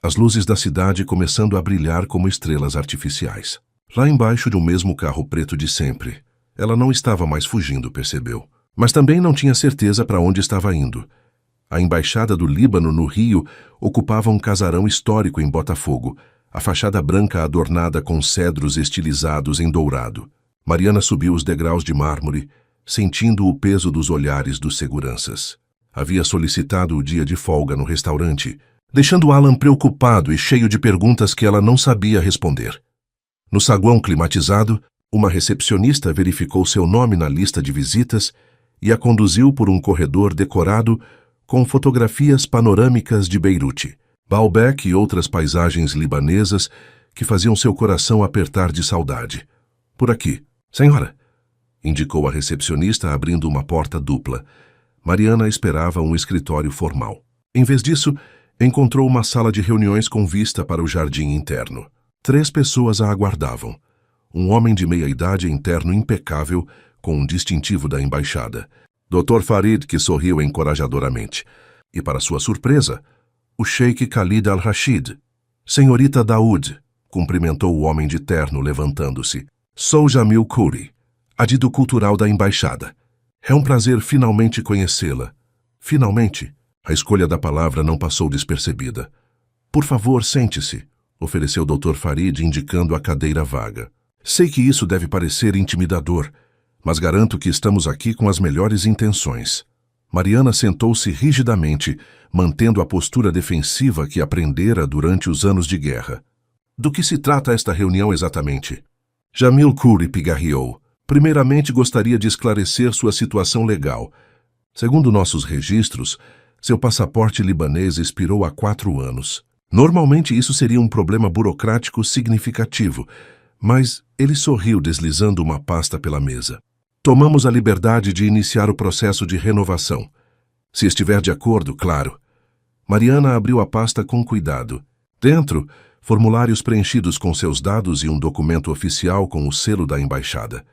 As luzes da cidade começando a brilhar como estrelas artificiais. Lá embaixo de um mesmo carro preto de sempre. Ela não estava mais fugindo, percebeu. Mas também não tinha certeza para onde estava indo. A Embaixada do Líbano no Rio ocupava um casarão histórico em Botafogo, a fachada branca adornada com cedros estilizados em dourado. Mariana subiu os degraus de mármore, sentindo o peso dos olhares dos seguranças. Havia solicitado o dia de folga no restaurante, deixando Alan preocupado e cheio de perguntas que ela não sabia responder. No saguão climatizado, uma recepcionista verificou seu nome na lista de visitas e a conduziu por um corredor decorado com fotografias panorâmicas de Beirute, Baalbek e outras paisagens libanesas que faziam seu coração apertar de saudade. Por aqui, senhora, indicou a recepcionista abrindo uma porta dupla. Mariana esperava um escritório formal. Em vez disso, encontrou uma sala de reuniões com vista para o jardim interno. 3 pessoas a aguardavam. Um homem de meia-idade em terno impecável, com um distintivo da embaixada. Dr. Farid, que sorriu encorajadoramente. E, para sua surpresa, o Sheikh Khalid al-Rashid. Senhorita Daoud, cumprimentou o homem de terno, levantando-se. Sou Jamil Khoury, adido cultural da embaixada. É um prazer finalmente conhecê-la. Finalmente? A escolha da palavra não passou despercebida. Por favor, sente-se, ofereceu Dr. Farid, indicando a cadeira vaga. Sei que isso deve parecer intimidador, mas garanto que estamos aqui com as melhores intenções. Mariana sentou-se rigidamente, mantendo a postura defensiva que aprendera durante os anos de guerra. Do que se trata esta reunião exatamente? Jamil Khoury pigarreou. Primeiramente, gostaria de esclarecer sua situação legal. Segundo nossos registros, seu passaporte libanês expirou há 4 anos. Normalmente isso seria um problema burocrático significativo, mas ele sorriu deslizando uma pasta pela mesa. Tomamos a liberdade de iniciar o processo de renovação. Se estiver de acordo, claro. Mariana abriu a pasta com cuidado. Dentro, formulários preenchidos com seus dados e um documento oficial com o selo da embaixada.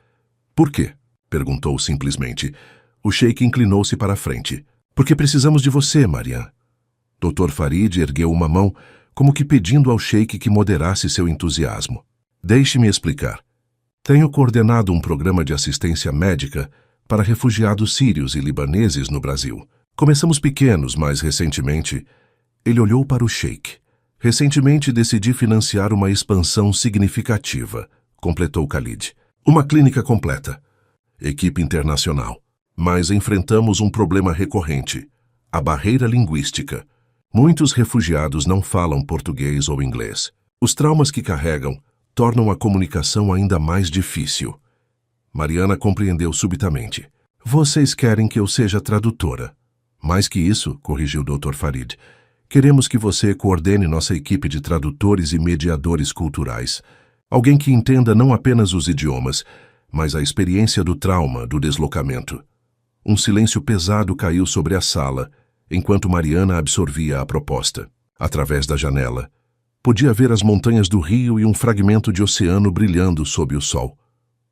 Por quê? Perguntou simplesmente. O sheik inclinou-se para a frente. Porque precisamos de você, Mariana. Dr. Farid ergueu uma mão, como que pedindo ao sheik que moderasse seu entusiasmo. Deixe-me explicar. Tenho coordenado um programa de assistência médica para refugiados sírios e libaneses no Brasil. Começamos pequenos, mas recentemente... Ele olhou para o sheik. Recentemente decidi financiar uma expansão significativa, completou Khalid. Uma clínica completa. Equipe internacional. Mas enfrentamos um problema recorrente. A barreira linguística. Muitos refugiados não falam português ou inglês. Os traumas que carregam tornam a comunicação ainda mais difícil. Mariana compreendeu subitamente. Vocês querem que eu seja tradutora. Mais que isso, corrigiu o Dr. Farid, queremos que você coordene nossa equipe de tradutores e mediadores culturais. Alguém que entenda não apenas os idiomas, mas a experiência do trauma, do deslocamento. Um silêncio pesado caiu sobre a sala, enquanto Mariana absorvia a proposta. Através da janela, podia ver as montanhas do rio e um fragmento de oceano brilhando sob o sol.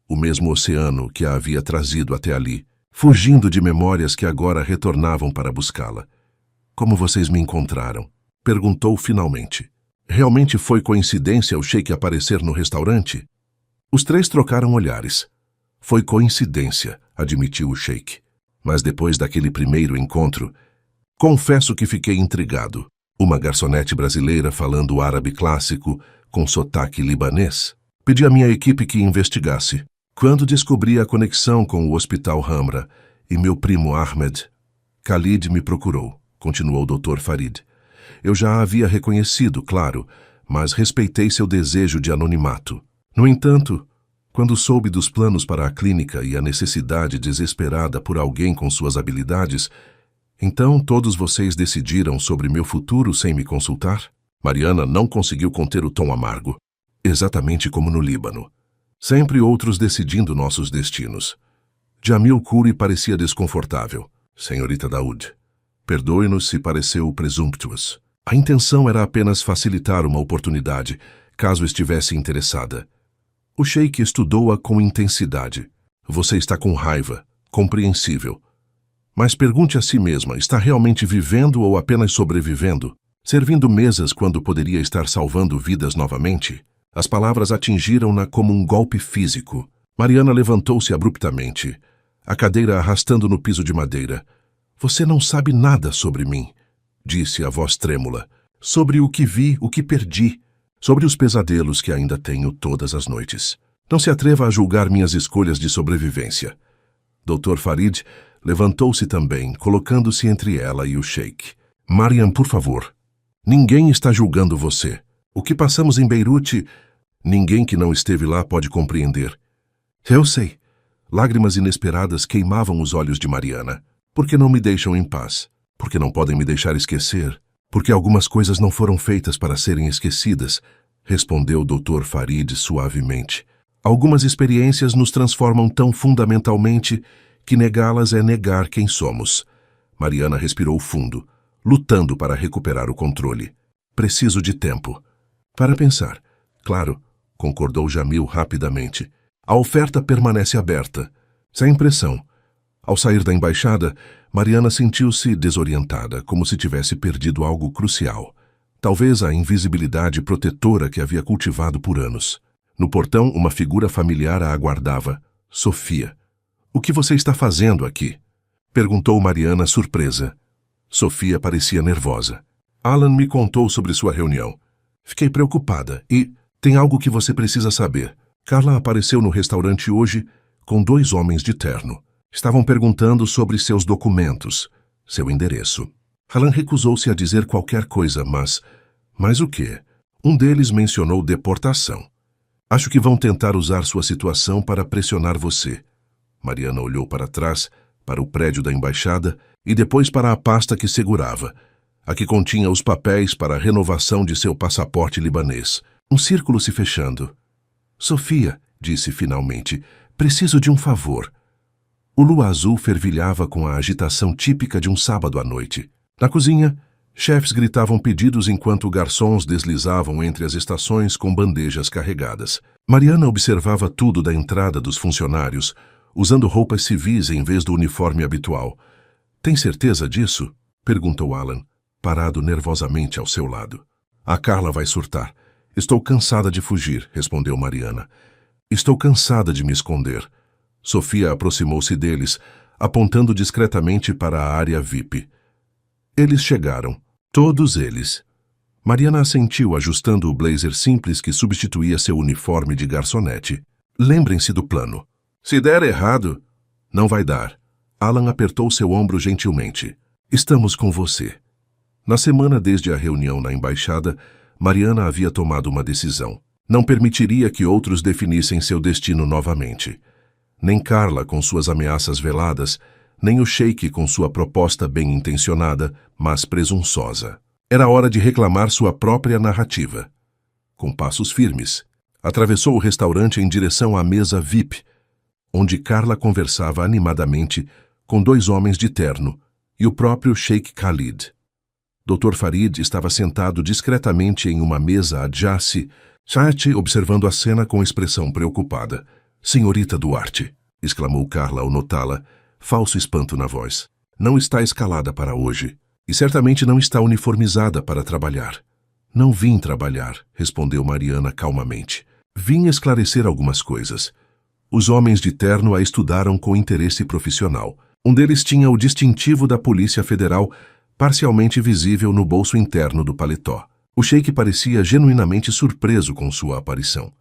O mesmo oceano que a havia trazido até ali, fugindo de memórias que agora retornavam para buscá-la. Como vocês me encontraram? Perguntou finalmente. Realmente foi coincidência o sheik aparecer no restaurante? Os 3 trocaram olhares. Foi coincidência, admitiu o sheik. Mas depois daquele primeiro encontro, confesso que fiquei intrigado. Uma garçonete brasileira falando árabe clássico, com sotaque libanês. Pedi à minha equipe que investigasse. Quando descobri a conexão com o Hospital Hamra e meu primo Ahmed, Khalid me procurou, continuou o Dr. Farid. Eu já a havia reconhecido, claro, mas respeitei seu desejo de anonimato. No entanto, quando soube dos planos para a clínica e a necessidade desesperada por alguém com suas habilidades, então todos vocês decidiram sobre meu futuro sem me consultar? Mariana não conseguiu conter o tom amargo. Exatamente como no Líbano. Sempre outros decidindo nossos destinos. Jamil Khoury parecia desconfortável. Senhorita Daoud, perdoe-nos se pareceu presumptuous. A intenção era apenas facilitar uma oportunidade, caso estivesse interessada. O sheik estudou-a com intensidade. Você está com raiva, compreensível. Mas pergunte a si mesma, está realmente vivendo ou apenas sobrevivendo? Servindo mesas quando poderia estar salvando vidas novamente? As palavras atingiram-na como um golpe físico. Mariana levantou-se abruptamente, a cadeira arrastando no piso de madeira. Você não sabe nada sobre mim, disse a voz trêmula. Sobre o que vi, o que perdi. Sobre os pesadelos que ainda tenho todas as noites. Não se atreva a julgar minhas escolhas de sobrevivência. Dr. Farid levantou-se também, colocando-se entre ela e o sheik. Mariam, por favor. Ninguém está julgando você. O que passamos em Beirute, ninguém que não esteve lá pode compreender. Eu sei. Lágrimas inesperadas queimavam os olhos de Mariana. Por que não me deixam em paz? Por que não podem me deixar esquecer? Porque algumas coisas não foram feitas para serem esquecidas, respondeu o Dr. Farid suavemente. Algumas experiências nos transformam tão fundamentalmente que negá-las é negar quem somos. Mariana respirou fundo, lutando para recuperar o controle. Preciso de tempo. Para pensar. Claro, concordou Jamil rapidamente. A oferta permanece aberta. Sem impressão. Ao sair da embaixada, Mariana sentiu-se desorientada, como se tivesse perdido algo crucial. Talvez a invisibilidade protetora que havia cultivado por anos. No portão, uma figura familiar a aguardava. Sofia. O que você está fazendo aqui? Perguntou Mariana, surpresa. Sofia parecia nervosa. Alan me contou sobre sua reunião. Fiquei preocupada e tem algo que você precisa saber. Carla apareceu no restaurante hoje com 2 homens de terno. Estavam perguntando sobre seus documentos, seu endereço. Alan recusou-se a dizer qualquer coisa, mas o quê? Um deles mencionou deportação. Acho que vão tentar usar sua situação para pressionar você. Mariana olhou para trás, para o prédio da embaixada e depois para a pasta que segurava, a que continha os papéis para a renovação de seu passaporte libanês. Um círculo se fechando. Sofia, disse finalmente, preciso de um favor. O lua azul fervilhava com a agitação típica de um sábado à noite. Na cozinha, chefes gritavam pedidos enquanto garçons deslizavam entre as estações com bandejas carregadas. Mariana observava tudo da entrada dos funcionários, usando roupas civis em vez do uniforme habitual. Tem certeza disso? Perguntou Alan, parado nervosamente ao seu lado. A Carla vai surtar. Estou cansada de fugir, respondeu Mariana. Estou cansada de me esconder. Sofia aproximou-se deles, apontando discretamente para a área VIP. Eles chegaram. Todos eles. Mariana assentiu, ajustando o blazer simples que substituía seu uniforme de garçonete. Lembrem-se do plano. Se der errado, não vai dar. Alan apertou seu ombro gentilmente. Estamos com você. Na semana desde a reunião na embaixada, Mariana havia tomado uma decisão. Não permitiria que outros definissem seu destino novamente. Nem Carla com suas ameaças veladas, nem o sheik com sua proposta bem-intencionada, mas presunçosa. Era hora de reclamar sua própria narrativa. Com passos firmes, atravessou o restaurante em direção à mesa VIP, onde Carla conversava animadamente com 2 homens de terno e o próprio Sheik Khalid. Dr. Farid estava sentado discretamente em uma mesa adjacente, observando a cena com expressão preocupada. Senhorita Duarte, exclamou Carla ao notá-la, falso espanto na voz. Não está escalada para hoje, e certamente não está uniformizada para trabalhar. Não vim trabalhar, respondeu Mariana calmamente. Vim esclarecer algumas coisas. Os homens de terno a estudaram com interesse profissional. Um deles tinha o distintivo da Polícia Federal parcialmente visível no bolso interno do paletó. O sheik parecia genuinamente surpreso com sua aparição.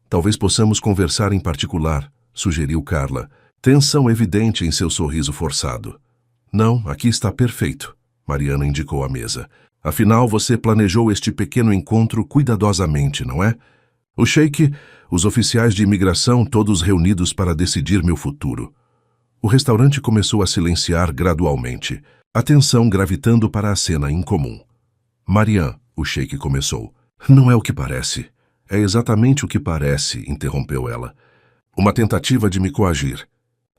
Talvez possamos conversar em particular, sugeriu Carla, tensão evidente em seu sorriso forçado. Não, aqui está perfeito, Mariana indicou a mesa. Afinal, você planejou este pequeno encontro cuidadosamente, não é? O sheik, os oficiais de imigração, todos reunidos para decidir meu futuro. O restaurante começou a silenciar gradualmente, a tensão gravitando para a cena incomum. Marian, o sheik começou. Não é o que parece. É exatamente o que parece, interrompeu ela. Uma tentativa de me coagir.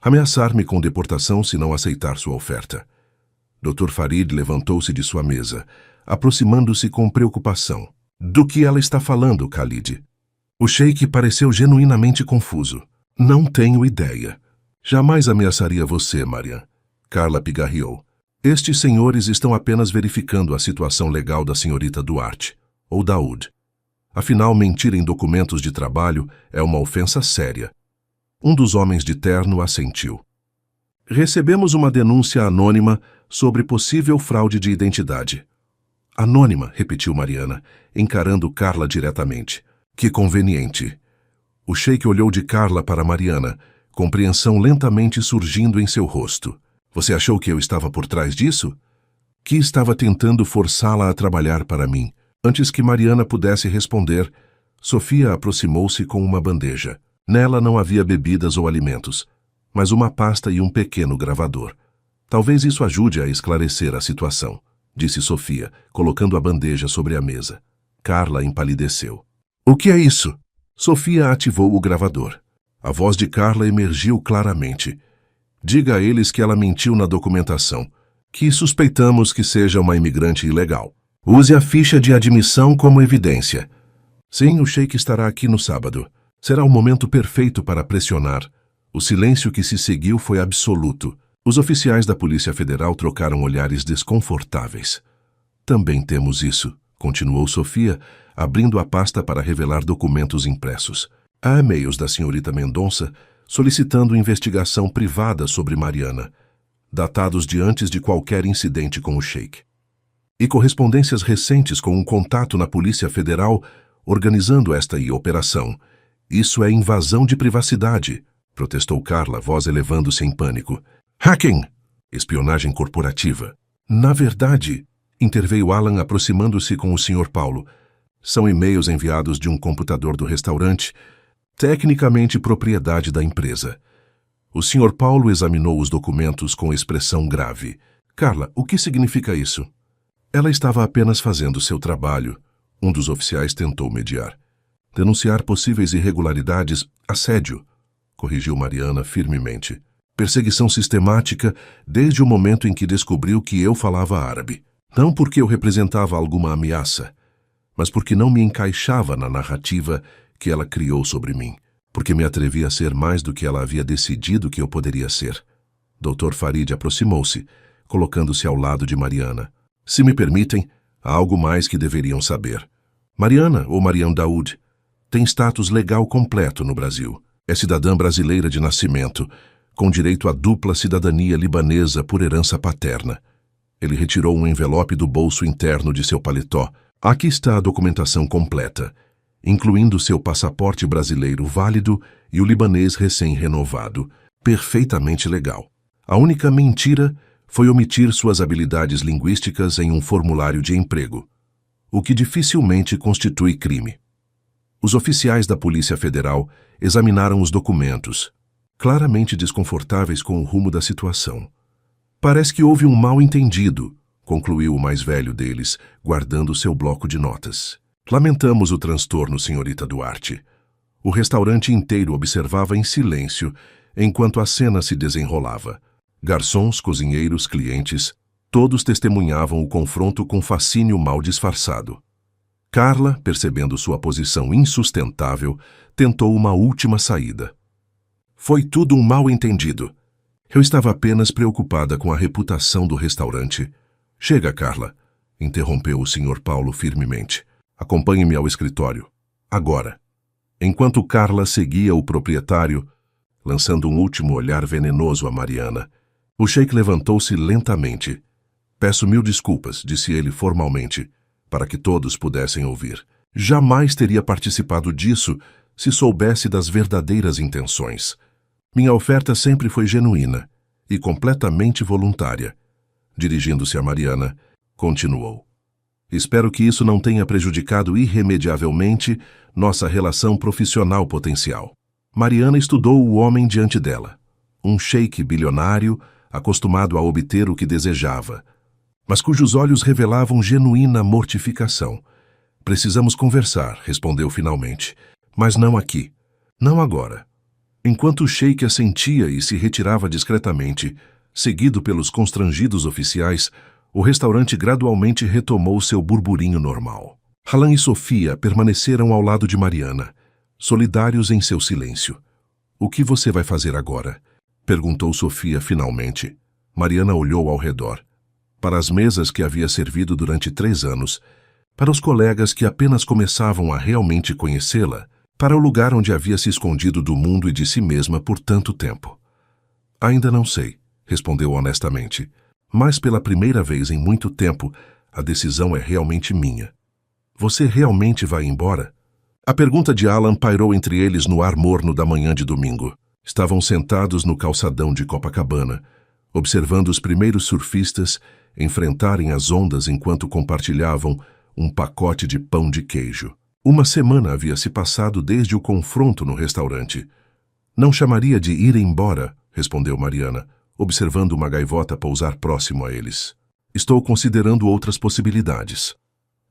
Ameaçar-me com deportação se não aceitar sua oferta. Dr. Farid levantou-se de sua mesa, aproximando-se com preocupação. Do que ela está falando, Khalid? O sheik pareceu genuinamente confuso. Não tenho ideia. Jamais ameaçaria você, Marian. Carla pigarreou. Estes senhores estão apenas verificando a situação legal da senhorita Duarte, ou Daoud. Afinal, mentir em documentos de trabalho é uma ofensa séria. Um dos homens de terno assentiu. Recebemos uma denúncia anônima sobre possível fraude de identidade. Anônima, repetiu Mariana, encarando Carla diretamente. Que conveniente. O sheik olhou de Carla para Mariana, compreensão lentamente surgindo em seu rosto. Você achou que eu estava por trás disso? Que estava tentando forçá-la a trabalhar para mim. Antes que Mariana pudesse responder, Sofia aproximou-se com uma bandeja. Nela não havia bebidas ou alimentos, mas uma pasta e um pequeno gravador. Talvez isso ajude a esclarecer a situação, disse Sofia, colocando a bandeja sobre a mesa. Carla empalideceu. O que é isso? Sofia ativou o gravador. A voz de Carla emergiu claramente. Diga a eles que ela mentiu na documentação, que suspeitamos que seja uma imigrante ilegal. Use a ficha de admissão como evidência. Sim, o sheik estará aqui no sábado. Será o momento perfeito para pressionar. O silêncio que se seguiu foi absoluto. Os oficiais da Polícia Federal trocaram olhares desconfortáveis. Também temos isso, continuou Sofia, abrindo a pasta para revelar documentos impressos. Há e-mails da senhorita Mendonça solicitando investigação privada sobre Mariana, datados de antes de qualquer incidente com o sheik. E correspondências recentes com um contato na Polícia Federal organizando esta operação. Isso é invasão de privacidade, protestou Carla, voz elevando-se em pânico. Hacking! Espionagem corporativa. Na verdade, interveio Alan aproximando-se com o Sr. Paulo. São e-mails enviados de um computador do restaurante, tecnicamente propriedade da empresa. O Sr. Paulo examinou os documentos com expressão grave. Carla, o que significa isso? Ela estava apenas fazendo seu trabalho. Um dos oficiais tentou mediar. Denunciar possíveis irregularidades, assédio, corrigiu Mariana firmemente. Perseguição sistemática desde o momento em que descobriu que eu falava árabe. Não porque eu representava alguma ameaça, mas porque não me encaixava na narrativa que ela criou sobre mim, porque me atrevi a ser mais do que ela havia decidido que eu poderia ser. Dr. Farid aproximou-se, colocando-se ao lado de Mariana. Se me permitem, há algo mais que deveriam saber. Mariana, ou Mariam Daoud, tem status legal completo no Brasil. É cidadã brasileira de nascimento, com direito à dupla cidadania libanesa por herança paterna. Ele retirou um envelope do bolso interno de seu paletó. Aqui está a documentação completa, incluindo seu passaporte brasileiro válido e o libanês recém-renovado, perfeitamente legal. A única mentira foi omitir suas habilidades linguísticas em um formulário de emprego, o que dificilmente constitui crime. Os oficiais da Polícia Federal examinaram os documentos, claramente desconfortáveis com o rumo da situação. Parece que houve um mal-entendido, concluiu o mais velho deles, guardando seu bloco de notas. Lamentamos o transtorno, senhorita Duarte. O restaurante inteiro observava em silêncio enquanto a cena se desenrolava. Garçons, cozinheiros, clientes, todos testemunhavam o confronto com fascínio mal disfarçado. Carla, percebendo sua posição insustentável, tentou uma última saída. Foi tudo um mal-entendido. Eu estava apenas preocupada com a reputação do restaurante. Chega, Carla, interrompeu o Sr. Paulo firmemente. Acompanhe-me ao escritório. Agora. Enquanto Carla seguia o proprietário, lançando um último olhar venenoso a Mariana, o sheik levantou-se lentamente. Peço 1000 desculpas, disse ele formalmente, para que todos pudessem ouvir. Jamais teria participado disso se soubesse das verdadeiras intenções. Minha oferta sempre foi genuína e completamente voluntária. Dirigindo-se a Mariana, continuou. Espero que isso não tenha prejudicado irremediavelmente nossa relação profissional potencial. Mariana estudou o homem diante dela. Um sheik bilionário, acostumado a obter o que desejava, mas cujos olhos revelavam genuína mortificação. Precisamos conversar, respondeu finalmente. Mas não aqui. Não agora. Enquanto o sheik assentia e se retirava discretamente, seguido pelos constrangidos oficiais, o restaurante gradualmente retomou seu burburinho normal. Halan e Sofia permaneceram ao lado de Mariana, solidários em seu silêncio. O que você vai fazer agora? Perguntou Sofia finalmente. Mariana olhou ao redor. Para as mesas que havia servido durante 3 anos, para os colegas que apenas começavam a realmente conhecê-la, para o lugar onde havia se escondido do mundo e de si mesma por tanto tempo. Ainda não sei, respondeu honestamente. Mas pela primeira vez em muito tempo, a decisão é realmente minha. Você realmente vai embora? A pergunta de Alan pairou entre eles no ar morno da manhã de domingo. Estavam sentados no calçadão de Copacabana, observando os primeiros surfistas enfrentarem as ondas enquanto compartilhavam um pacote de pão de queijo. Uma semana havia se passado desde o confronto no restaurante. Não chamaria de ir embora, respondeu Mariana, observando uma gaivota pousar próximo a eles. Estou considerando outras possibilidades.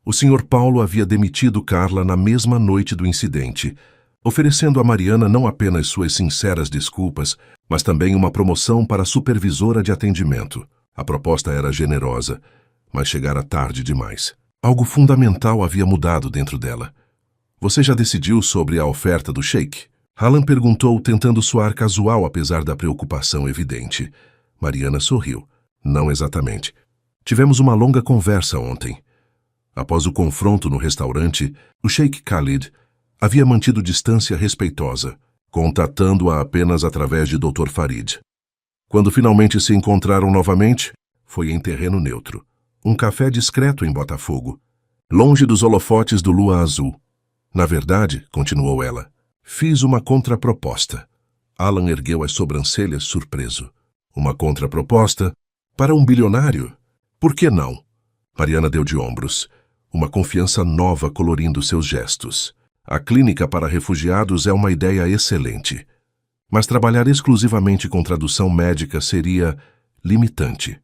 O Sr. Paulo havia demitido Carla na mesma noite do incidente, oferecendo a Mariana não apenas suas sinceras desculpas, mas também uma promoção para supervisora de atendimento. A proposta era generosa, mas chegara tarde demais. Algo fundamental havia mudado dentro dela. Você já decidiu sobre a oferta do sheik? Halan perguntou, tentando soar casual apesar da preocupação evidente. Mariana sorriu. Não exatamente. Tivemos uma longa conversa ontem. Após o confronto no restaurante, o sheik Khalid havia mantido distância respeitosa, contatando-a apenas através de Dr. Farid. Quando finalmente se encontraram novamente, foi em terreno neutro. Um café discreto em Botafogo, longe dos holofotes do Lua Azul. Na verdade, continuou ela, fiz uma contraproposta. Alan ergueu as sobrancelhas surpreso. Uma contraproposta? Para um bilionário? Por que não? Mariana deu de ombros, uma confiança nova colorindo seus gestos. A clínica para refugiados é uma ideia excelente, mas trabalhar exclusivamente com tradução médica seria limitante.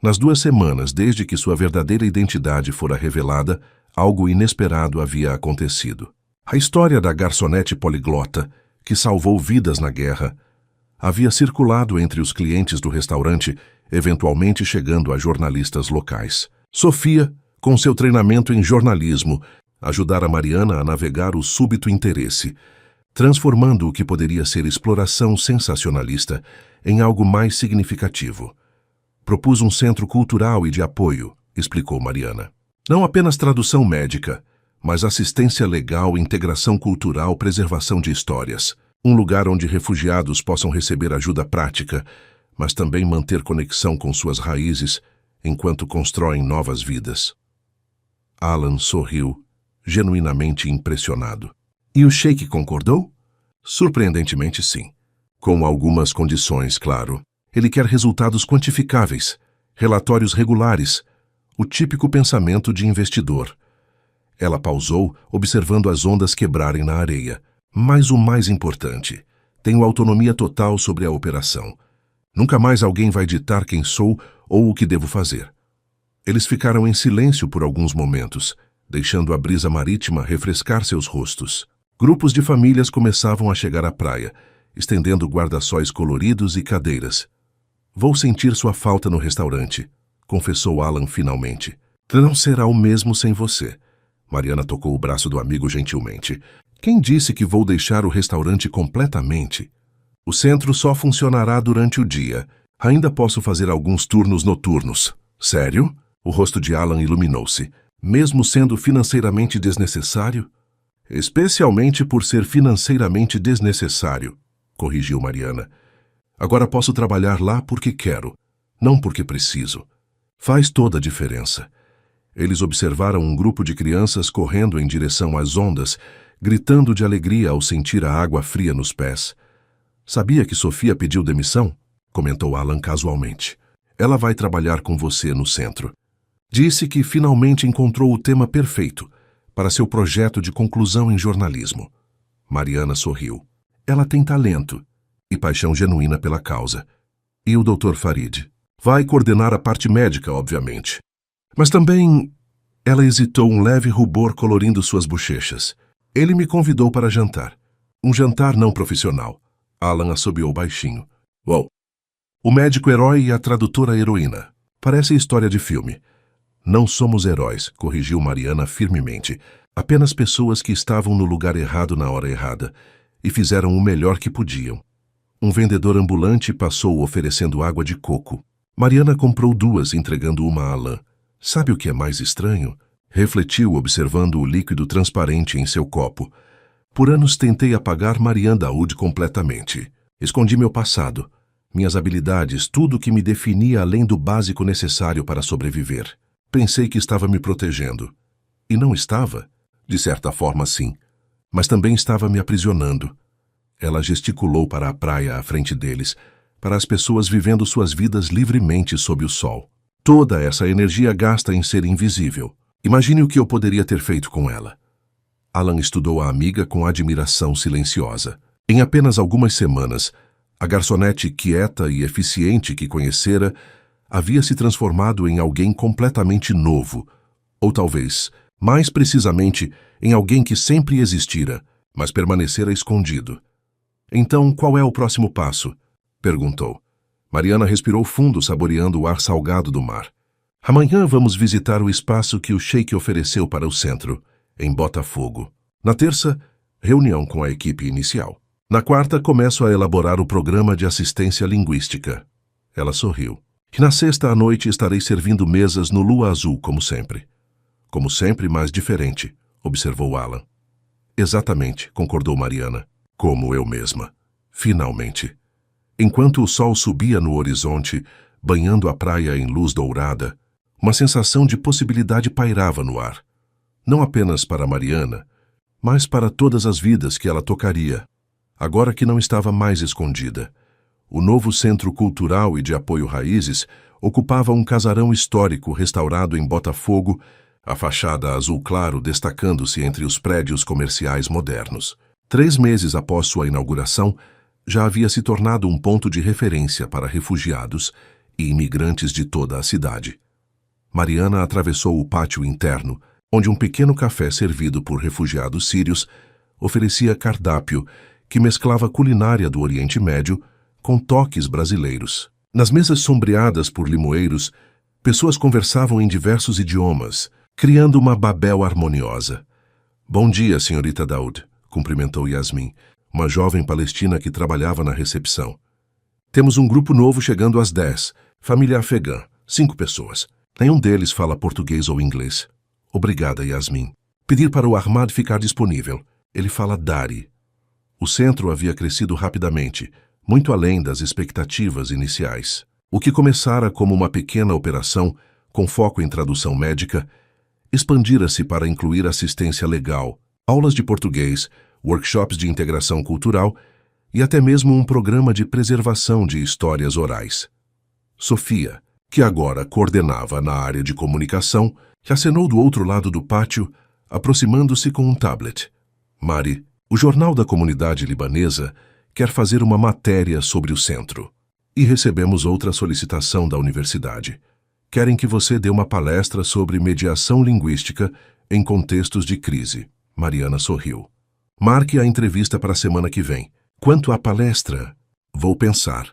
Nas 2 semanas desde que sua verdadeira identidade fora revelada, algo inesperado havia acontecido. A história da garçonete poliglota, que salvou vidas na guerra, havia circulado entre os clientes do restaurante, eventualmente chegando a jornalistas locais. Sofia, com seu treinamento em jornalismo, ajudara Mariana a navegar o súbito interesse, transformando o que poderia ser exploração sensacionalista em algo mais significativo. Propus um centro cultural e de apoio, explicou Mariana. Não apenas tradução médica, mas assistência legal, integração cultural, preservação de histórias. Um lugar onde refugiados possam receber ajuda prática, mas também manter conexão com suas raízes enquanto constroem novas vidas. Alan sorriu, genuinamente impressionado. E o sheik concordou? Surpreendentemente, sim. Com algumas condições, claro. Ele quer resultados quantificáveis, relatórios regulares, o típico pensamento de investidor. Ela pausou, observando as ondas quebrarem na areia. Mas o mais importante, tenho autonomia total sobre a operação. Nunca mais alguém vai ditar quem sou ou o que devo fazer. Eles ficaram em silêncio por alguns momentos, deixando a brisa marítima refrescar seus rostos. Grupos de famílias começavam a chegar à praia, estendendo guarda-sóis coloridos e cadeiras. Vou sentir sua falta no restaurante, confessou Alan finalmente. Não será o mesmo sem você. Mariana tocou o braço do amigo gentilmente. Quem disse que vou deixar o restaurante completamente? O centro só funcionará durante o dia. Ainda posso fazer alguns turnos noturnos. Sério? O rosto de Alan iluminou-se. Mesmo sendo financeiramente desnecessário? Especialmente por ser financeiramente desnecessário, corrigiu Mariana. Agora posso trabalhar lá porque quero, não porque preciso. Faz toda a diferença. Eles observaram um grupo de crianças correndo em direção às ondas, gritando de alegria ao sentir a água fria nos pés. Sabia que Sofia pediu demissão? Comentou Alan casualmente. Ela vai trabalhar com você no centro. Disse que finalmente encontrou o tema perfeito para seu projeto de conclusão em jornalismo. Mariana sorriu. Ela tem talento e paixão genuína pela causa. E o Dr. Farid? Vai coordenar a parte médica, obviamente. Mas também... Ela hesitou, um leve rubor colorindo suas bochechas. Ele me convidou para jantar. Um jantar não profissional. Alan assobiou baixinho. Uou! O médico herói e a tradutora heroína. Parece história de filme. Não somos heróis, corrigiu Mariana firmemente. Apenas pessoas que estavam no lugar errado na hora errada e fizeram o melhor que podiam. Um vendedor ambulante passou oferecendo água de coco. Mariana comprou 2, entregando uma a Alan. Sabe o que é mais estranho? Refletiu, observando o líquido transparente em seu copo. Por anos tentei apagar Mariana Daoud completamente. Escondi meu passado, minhas habilidades, tudo o que me definia além do básico necessário para sobreviver. Pensei que estava me protegendo. E não estava? De certa forma, sim. Mas também estava me aprisionando. Ela gesticulou para a praia à frente deles, para as pessoas vivendo suas vidas livremente sob o sol. Toda essa energia gasta em ser invisível. Imagine o que eu poderia ter feito com ela. Alan estudou a amiga com admiração silenciosa. Em apenas algumas semanas, a garçonete quieta e eficiente que conhecera havia se transformado em alguém completamente novo, ou talvez, mais precisamente, em alguém que sempre existira, mas permanecera escondido. Então, qual é o próximo passo? Perguntou. Mariana respirou fundo, saboreando o ar salgado do mar. Amanhã vamos visitar o espaço que o Sheik ofereceu para o centro, em Botafogo. Na terça, reunião com a equipe inicial. Na quarta, começo a elaborar o programa de assistência linguística. Ela sorriu. E na sexta à noite estarei servindo mesas no Lua Azul, como sempre. Como sempre, mas diferente, observou Alan. Exatamente, concordou Mariana. Como eu mesma. Finalmente. Enquanto o sol subia no horizonte, banhando a praia em luz dourada, uma sensação de possibilidade pairava no ar. Não apenas para Mariana, mas para todas as vidas que ela tocaria, agora que não estava mais escondida. O novo Centro Cultural e de Apoio Raízes ocupava um casarão histórico restaurado em Botafogo, a fachada azul claro destacando-se entre os prédios comerciais modernos. 3 meses após sua inauguração, já havia se tornado um ponto de referência para refugiados e imigrantes de toda a cidade. Mariana atravessou o pátio interno, onde um pequeno café servido por refugiados sírios oferecia cardápio que mesclava culinária do Oriente Médio com toques brasileiros. Nas mesas sombreadas por limoeiros, pessoas conversavam em diversos idiomas, criando uma Babel harmoniosa. Bom dia, senhorita Daoud, cumprimentou Yasmin, uma jovem palestina que trabalhava na recepção. Temos um grupo novo chegando às 10, família afegã, 5 pessoas. Nenhum deles fala português ou inglês. Obrigada, Yasmin. Pedir para o Ahmad ficar disponível. Ele fala Dari. O centro havia crescido rapidamente, muito além das expectativas iniciais. O que começara como uma pequena operação, com foco em tradução médica, expandira-se para incluir assistência legal, aulas de português, workshops de integração cultural e até mesmo um programa de preservação de histórias orais. Sofia, que agora coordenava na área de comunicação, acenou do outro lado do pátio, aproximando-se com um tablet. Mari, o jornal da comunidade libanesa quer fazer uma matéria sobre o centro. E recebemos outra solicitação da universidade. Querem que você dê uma palestra sobre mediação linguística em contextos de crise. Mariana sorriu. Marque a entrevista para a semana que vem. Quanto à palestra, vou pensar.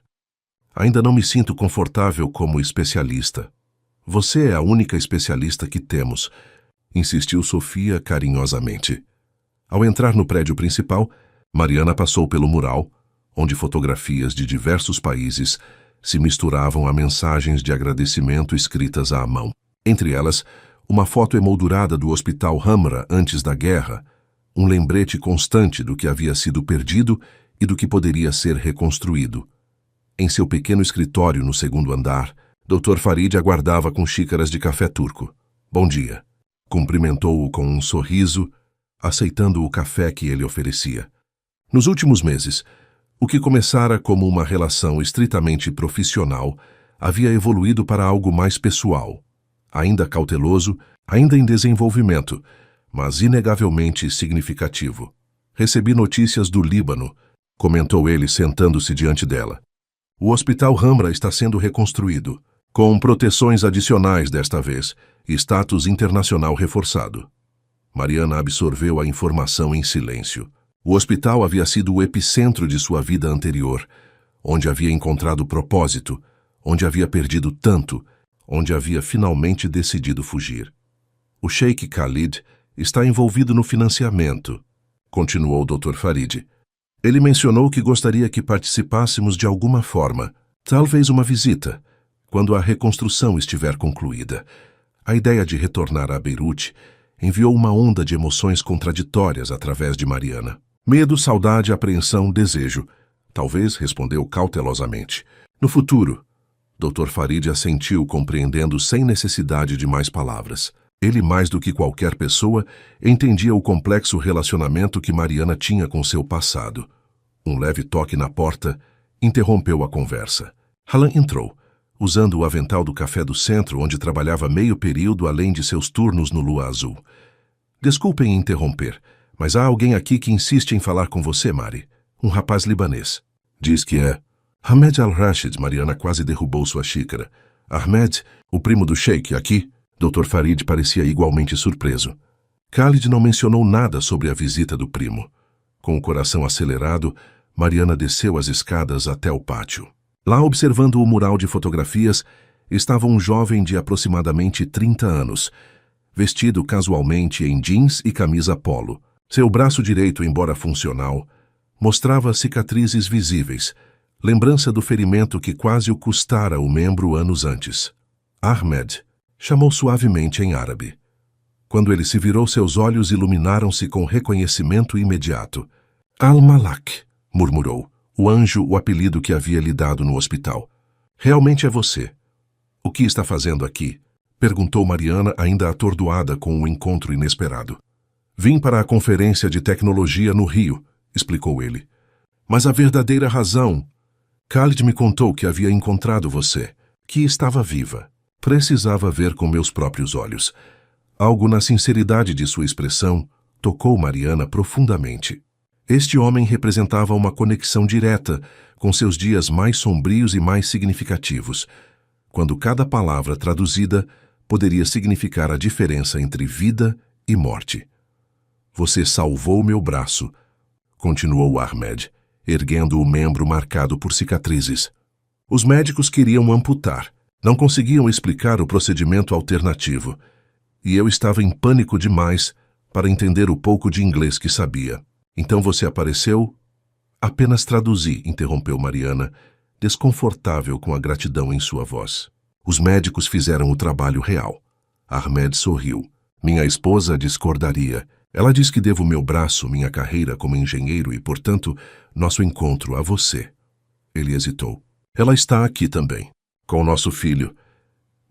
Ainda não me sinto confortável como especialista. Você é a única especialista que temos, insistiu Sofia carinhosamente. Ao entrar no prédio principal, Mariana passou pelo mural, onde fotografias de diversos países se misturavam a mensagens de agradecimento escritas à mão. Entre elas, uma foto emoldurada do Hospital Hamra antes da guerra, um lembrete constante do que havia sido perdido e do que poderia ser reconstruído. Em seu pequeno escritório no 2º andar, Dr. Farid aguardava com xícaras de café turco. Bom dia. Cumprimentou-o com um sorriso, aceitando o café que ele oferecia. Nos últimos meses, o que começara como uma relação estritamente profissional havia evoluído para algo mais pessoal. ainda cauteloso, ainda em desenvolvimento, mas inegavelmente significativo. Recebi notícias do Líbano, comentou ele sentando-se diante dela. O Hospital Hamra está sendo reconstruído, com proteções adicionais desta vez e status internacional reforçado. Mariana absorveu a informação em silêncio. O hospital havia sido o epicentro de sua vida anterior, onde havia encontrado propósito, onde havia perdido tanto, onde havia finalmente decidido fugir. O Sheikh Khalid está envolvido no financiamento, continuou o Dr. Farid. Ele mencionou que gostaria que participássemos de alguma forma, talvez uma visita, quando a reconstrução estiver concluída. A ideia de retornar a Beirute enviou uma onda de emoções contraditórias através de Mariana. Medo, saudade, apreensão, desejo. Talvez, respondeu cautelosamente. No futuro. Dr. Farid assentiu, compreendendo sem necessidade de mais palavras. Ele, mais do que qualquer pessoa, entendia o complexo relacionamento que Mariana tinha com seu passado. Um leve toque na porta interrompeu a conversa. Halan entrou, usando o avental do café do centro, onde trabalhava meio período além de seus turnos no Lua Azul. Desculpem interromper, mas há alguém aqui que insiste em falar com você, Mari. Um rapaz libanês. Diz que é Ahmed Al-Rashid. Mariana quase derrubou sua xícara. Ahmed, o primo do Sheikh, aqui? Dr. Farid parecia igualmente surpreso. Khalid não mencionou nada sobre a visita do primo. Com o coração acelerado, Mariana desceu as escadas até o pátio. Lá, observando o mural de fotografias, estava um jovem de aproximadamente 30 anos, vestido casualmente em jeans e camisa polo. Seu braço direito, embora funcional, mostrava cicatrizes visíveis, lembrança do ferimento que quase o custara o membro anos antes. Ahmed chamou suavemente em árabe. Quando ele se virou, seus olhos iluminaram-se com reconhecimento imediato. Al-Malak, murmurou, o anjo, o apelido que havia lhe dado no hospital. Realmente é você. O que está fazendo aqui? Perguntou Mariana, ainda atordoada com o encontro inesperado. Vim para a conferência de tecnologia no Rio, explicou ele. Mas a verdadeira razão... Khalid me contou que havia encontrado você, que estava viva. Precisava ver com meus próprios olhos. Algo na sinceridade de sua expressão tocou Mariana profundamente. Este homem representava uma conexão direta com seus dias mais sombrios e mais significativos, quando cada palavra traduzida poderia significar a diferença entre vida e morte. Você salvou meu braço, continuou Ahmed, erguendo o membro marcado por cicatrizes. Os médicos queriam amputar. Não conseguiam explicar o procedimento alternativo, e eu estava em pânico demais para entender o pouco de inglês que sabia. Então você apareceu? Apenas traduzi, interrompeu Mariana, desconfortável com a gratidão em sua voz. Os médicos fizeram o trabalho real. Ahmed sorriu. Minha esposa discordaria. Ela diz que devo meu braço, minha carreira como engenheiro e, portanto, nosso encontro a você. Ele hesitou. Ela está aqui também. Com nosso filho.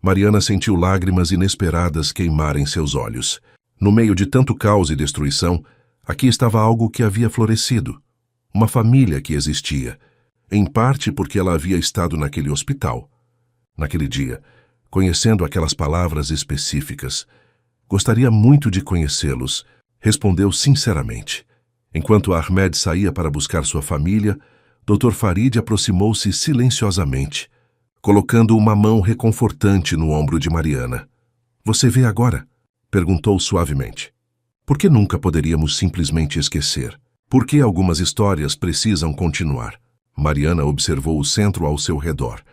Mariana sentiu lágrimas inesperadas queimarem seus olhos. No meio de tanto caos e destruição, aqui estava algo que havia florescido. Uma família que existia, em parte porque ela havia estado naquele hospital. Naquele dia, conhecendo aquelas palavras específicas. Gostaria muito de conhecê-los, respondeu sinceramente. Enquanto Ahmed saía para buscar sua família, Dr. Farid aproximou-se silenciosamente, colocando uma mão reconfortante no ombro de Mariana. Você vê agora? Perguntou suavemente. Por que nunca poderíamos simplesmente esquecer? Por que algumas histórias precisam continuar? Mariana observou o centro ao seu redor.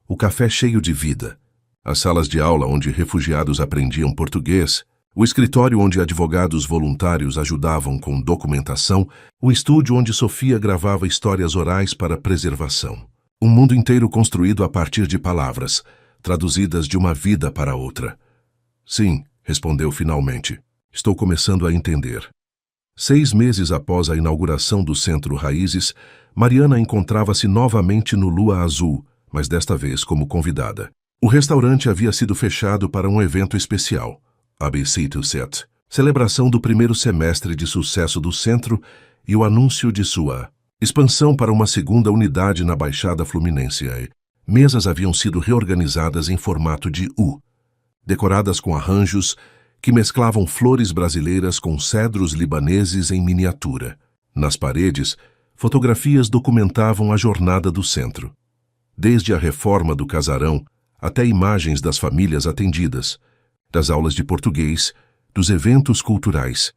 O café cheio de vida. As salas de aula onde refugiados aprendiam português. O escritório onde advogados voluntários ajudavam com documentação. O estúdio onde Sofia gravava histórias orais para preservação. Um mundo inteiro construído a partir de palavras, traduzidas de uma vida para outra. Sim, respondeu finalmente. Estou começando a entender. 6 meses após a inauguração do Centro Raízes, Mariana encontrava-se novamente no Lua Azul, mas desta vez como convidada. O restaurante havia sido fechado para um evento especial, ABC to Set, celebração do primeiro semestre de sucesso do centro e o anúncio de sua expansão para uma segunda unidade na Baixada Fluminense. Mesas haviam sido reorganizadas em formato de U. decoradas com arranjos que mesclavam flores brasileiras com cedros libaneses em miniatura. Nas paredes, fotografias documentavam a jornada do centro, desde a reforma do casarão até imagens das famílias atendidas, das aulas de português, dos eventos culturais.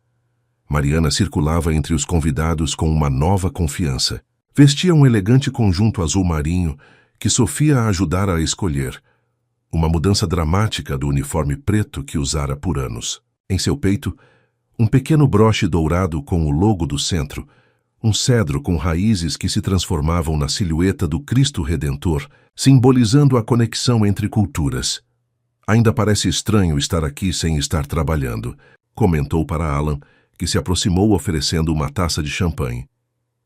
Mariana circulava entre os convidados com uma nova confiança. Vestia um elegante conjunto azul marinho que Sofia a ajudara a escolher, uma mudança dramática do uniforme preto que usara por anos. Em seu peito, um pequeno broche dourado com o logo do centro, um cedro com raízes que se transformavam na silhueta do Cristo Redentor, simbolizando a conexão entre culturas. Ainda parece estranho estar aqui sem estar trabalhando, comentou para Alan, que se aproximou oferecendo uma taça de champanhe.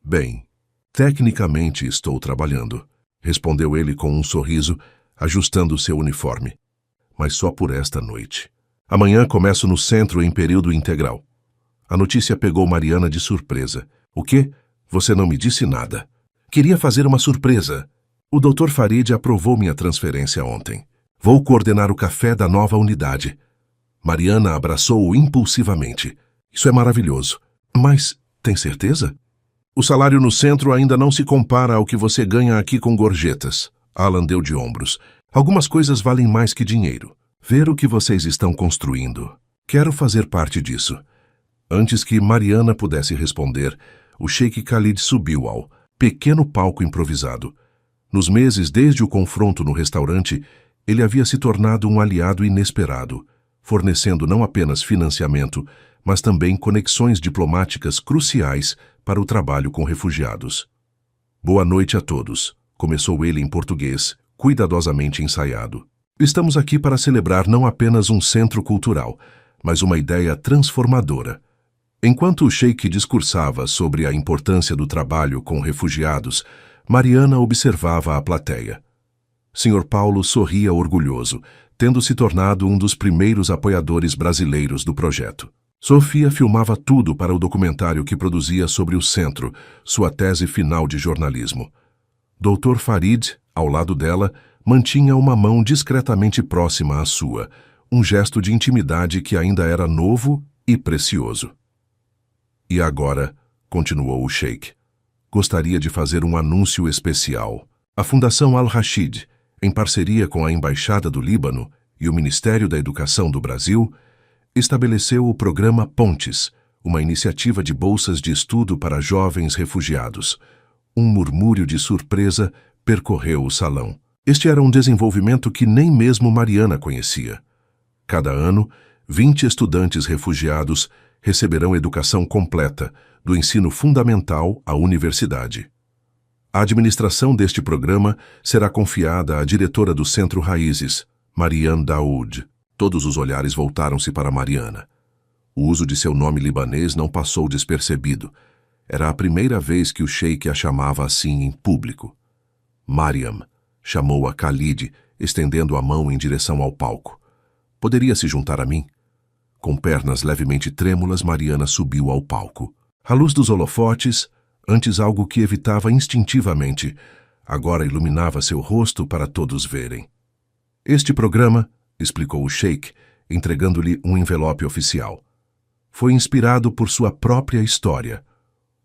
Bem, tecnicamente estou trabalhando, respondeu ele com um sorriso, ajustando seu uniforme. Mas só por esta noite. Amanhã começo no centro em período integral. A notícia pegou Mariana de surpresa. O quê? Você não me disse nada. Queria fazer uma surpresa. O Dr. Farid aprovou minha transferência ontem. Vou coordenar o café da nova unidade. Mariana abraçou-o impulsivamente. Isso é maravilhoso. Mas, tem certeza? O salário no centro ainda não se compara ao que você ganha aqui com gorjetas. Alan deu de ombros. Algumas coisas valem mais que dinheiro. Ver o que vocês estão construindo. Quero fazer parte disso. Antes que Mariana pudesse responder, o Sheik Khalid subiu ao pequeno palco improvisado. Nos meses desde o confronto no restaurante, ele havia se tornado um aliado inesperado, fornecendo não apenas financiamento, mas também conexões diplomáticas cruciais para o trabalho com refugiados. Boa noite a todos, começou ele em português, cuidadosamente ensaiado. Estamos aqui para celebrar não apenas um centro cultural, mas uma ideia transformadora. Enquanto o Sheik discursava sobre a importância do trabalho com refugiados, Mariana observava a plateia. Sr. Paulo sorria orgulhoso, tendo se tornado um dos primeiros apoiadores brasileiros do projeto. Sofia filmava tudo para o documentário que produzia sobre o centro, sua tese final de jornalismo. Dr. Farid, ao lado dela, mantinha uma mão discretamente próxima à sua, um gesto de intimidade que ainda era novo e precioso. E agora, continuou o Sheik, gostaria de fazer um anúncio especial. A Fundação Al-Rashid, em parceria com a Embaixada do Líbano e o Ministério da Educação do Brasil, estabeleceu o programa Pontes, uma iniciativa de bolsas de estudo para jovens refugiados. Um murmúrio de surpresa percorreu o salão. Este era um desenvolvimento que nem mesmo Mariana conhecia. Cada ano, 20 estudantes refugiados receberão educação completa, do ensino fundamental à universidade. A administração deste programa será confiada à diretora do Centro Raízes, Marian Daoud. Todos os olhares voltaram-se para Mariana. O uso de seu nome libanês não passou despercebido. Era a primeira vez que o Sheik a chamava assim em público. Mariam, chamou-a Khalid, estendendo a mão em direção ao palco. Poderia se juntar a mim? Com pernas levemente trêmulas, Mariana subiu ao palco. A luz dos holofotes, antes algo que evitava instintivamente, agora iluminava seu rosto para todos verem. Este programa, explicou o Sheik, entregando-lhe um envelope oficial, foi inspirado por sua própria história.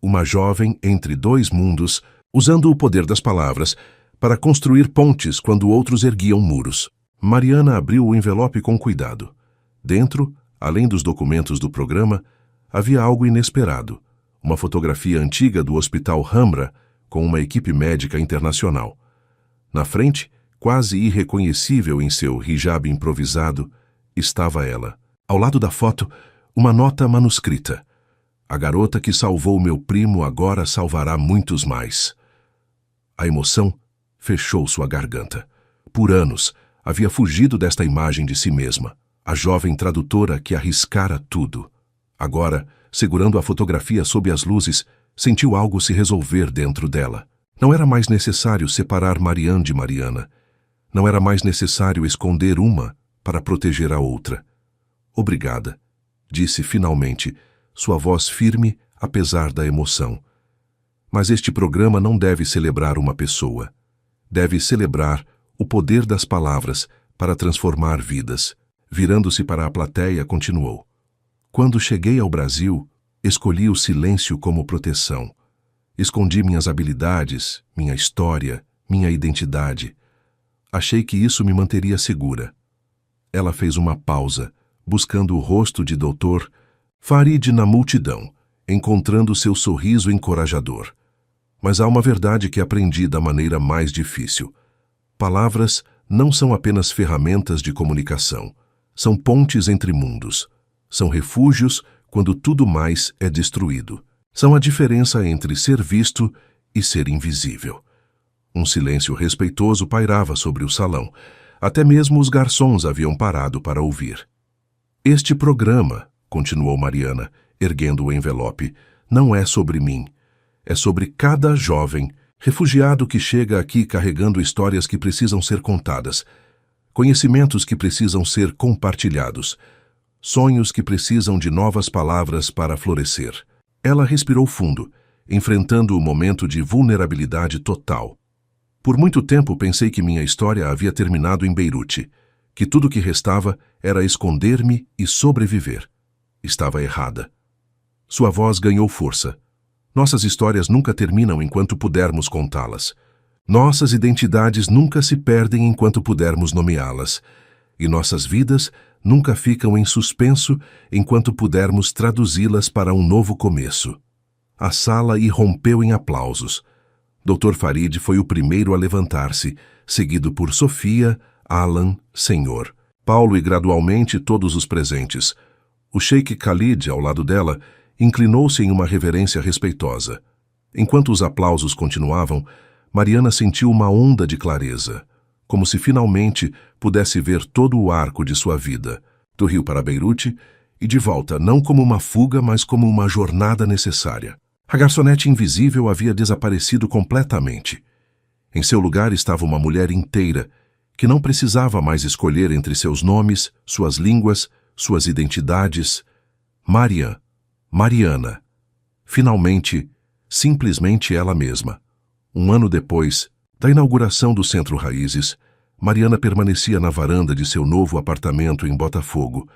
Uma jovem entre dois mundos, usando o poder das palavras para construir pontes quando outros erguiam muros. Mariana abriu o envelope com cuidado. Dentro, além dos documentos do programa, havia algo inesperado. Uma fotografia antiga do Hospital Hamra com uma equipe médica internacional. Na frente, quase irreconhecível em seu hijab improvisado, estava ela. Ao lado da foto, uma nota manuscrita. A garota que salvou meu primo agora salvará muitos mais. A emoção fechou sua garganta. Por anos, havia fugido desta imagem de si mesma, a jovem tradutora que arriscara tudo. Agora, segurando a fotografia sob as luzes, sentiu algo se resolver dentro dela. Não era mais necessário separar Marian de Mariana. Não era mais necessário esconder uma para proteger a outra. Obrigada, disse finalmente, sua voz firme apesar da emoção. Mas este programa não deve celebrar uma pessoa. Deve celebrar o poder das palavras para transformar vidas. Virando-se para a plateia, continuou: quando cheguei ao Brasil, escolhi o silêncio como proteção. Escondi minhas habilidades, minha história, minha identidade. Achei que isso me manteria segura. Ela fez uma pausa, buscando o rosto de Dr. Farid na multidão, encontrando seu sorriso encorajador. Mas há uma verdade que aprendi da maneira mais difícil. Palavras não são apenas ferramentas de comunicação. São pontes entre mundos. São refúgios quando tudo mais é destruído. São a diferença entre ser visto e ser invisível. Um silêncio respeitoso pairava sobre o salão. Até mesmo os garçons haviam parado para ouvir. Este programa, continuou Mariana, erguendo o envelope, não é sobre mim. É sobre cada jovem, refugiado que chega aqui carregando histórias que precisam ser contadas, conhecimentos que precisam ser compartilhados, sonhos que precisam de novas palavras para florescer. Ela respirou fundo, enfrentando o momento de vulnerabilidade total. Por muito tempo pensei que minha história havia terminado em Beirute, que tudo que restava era esconder-me e sobreviver. Estava errada. Sua voz ganhou força. Nossas histórias nunca terminam enquanto pudermos contá-las. Nossas identidades nunca se perdem enquanto pudermos nomeá-las. E nossas vidas nunca ficam em suspenso enquanto pudermos traduzi-las para um novo começo. A sala irrompeu em aplausos. Dr. Farid foi o primeiro a levantar-se, seguido por Sofia, Alan, Senhor, Paulo e gradualmente todos os presentes. O Sheikh Khalid, ao lado dela, inclinou-se em uma reverência respeitosa. Enquanto os aplausos continuavam, Mariana sentiu uma onda de clareza, como se finalmente pudesse ver todo o arco de sua vida, do Rio para Beirute e de volta, não como uma fuga, mas como uma jornada necessária. A garçonete invisível havia desaparecido completamente. Em seu lugar estava uma mulher inteira, que não precisava mais escolher entre seus nomes, suas línguas, suas identidades. Mariana. Finalmente, simplesmente ela mesma. Um ano depois da inauguração do Centro Raízes, Mariana permanecia na varanda de seu novo apartamento em Botafogo,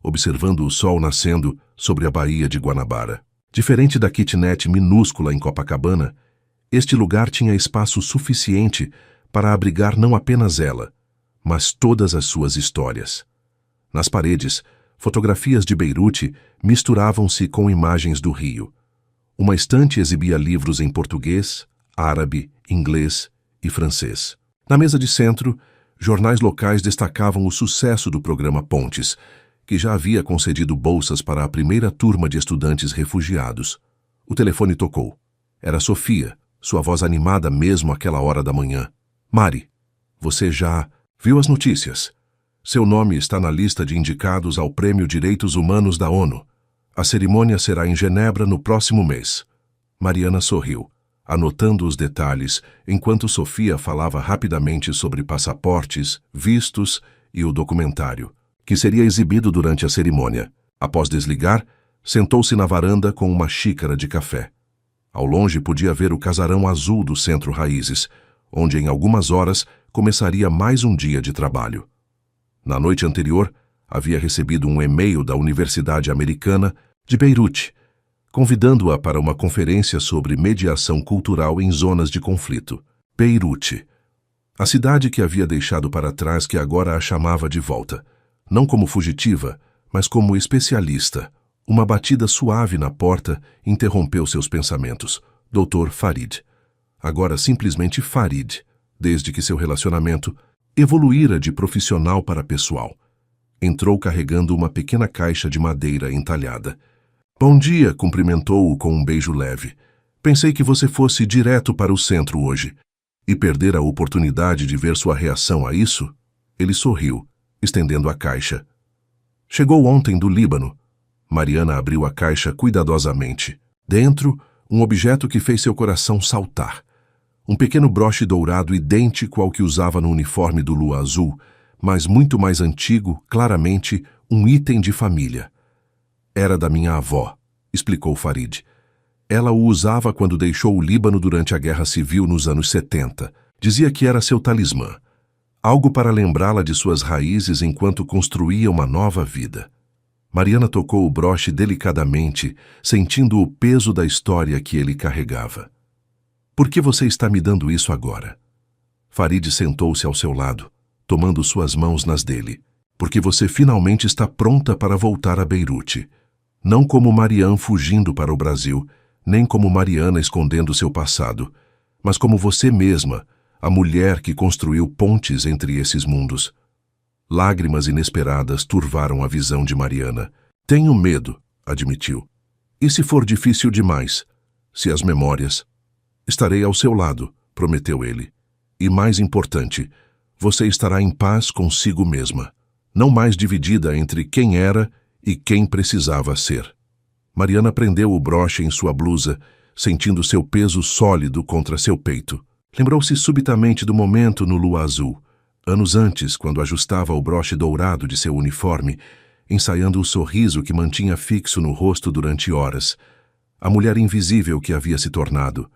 observando o sol nascendo sobre a Baía de Guanabara. Diferente da kitnet minúscula em Copacabana, este lugar tinha espaço suficiente para abrigar não apenas ela, mas todas as suas histórias. Nas paredes, fotografias de Beirute misturavam-se com imagens do Rio. Uma estante exibia livros em português, árabe, inglês e francês. Na mesa de centro, jornais locais destacavam o sucesso do programa Pontes, que já havia concedido bolsas para a primeira turma de estudantes refugiados. O telefone tocou. Era Sofia, sua voz animada mesmo àquela hora da manhã. Mari, você já viu as notícias? Seu nome está na lista de indicados ao Prêmio Direitos Humanos da ONU. A cerimônia será em Genebra no próximo mês. Mariana sorriu, anotando os detalhes, enquanto Sofia falava rapidamente sobre passaportes, vistos e o documentário, que seria exibido durante a cerimônia. Após desligar, sentou-se na varanda com uma xícara de café. Ao longe podia ver o casarão azul do Centro Raízes, onde em algumas horas começaria mais um dia de trabalho. Na noite anterior, havia recebido um e-mail da Universidade Americana de Beirute, convidando-a para uma conferência sobre mediação cultural em zonas de conflito. Beirute, a cidade que havia deixado para trás, que agora a chamava de volta, não como fugitiva, mas como especialista. Uma batida suave na porta interrompeu seus pensamentos. Dr. Farid. Agora simplesmente Farid, desde que seu relacionamento evoluíra de profissional para pessoal. Entrou carregando uma pequena caixa de madeira entalhada. Bom dia, cumprimentou-o com um beijo leve. Pensei que você fosse direto para o centro hoje. E perder a oportunidade de ver sua reação a isso? Ele sorriu, estendendo a caixa. Chegou ontem do Líbano. Mariana abriu a caixa cuidadosamente. Dentro, um objeto que fez seu coração saltar. Um pequeno broche dourado idêntico ao que usava no uniforme do Lua Azul, mas muito mais antigo, claramente, um item de família. Era da minha avó, explicou Farid. Ela o usava quando deixou o Líbano durante a Guerra Civil nos anos 70. Dizia que era seu talismã. algo para lembrá-la de suas raízes enquanto construía uma nova vida. Mariana tocou o broche delicadamente, sentindo o peso da história que ele carregava. Por que você está me dando isso agora? Farid sentou-se ao seu lado, tomando suas mãos nas dele. Porque você finalmente está pronta para voltar a Beirute. Não como Marianne fugindo para o Brasil, nem como Mariana escondendo seu passado, mas como você mesma, a mulher que construiu pontes entre esses mundos. Lágrimas inesperadas turvaram a visão de Mariana. Tenho medo, admitiu. E se for difícil demais? Se as memórias... Estarei ao seu lado, prometeu ele. E mais importante, você estará em paz consigo mesma, não mais dividida entre quem era e quem precisava ser. Mariana prendeu o broche em sua blusa, sentindo seu peso sólido contra seu peito. Lembrou-se subitamente do momento no lua azul, anos antes, quando ajustava o broche dourado de seu uniforme, ensaiando o sorriso que mantinha fixo no rosto durante horas. A mulher invisível que havia se tornado.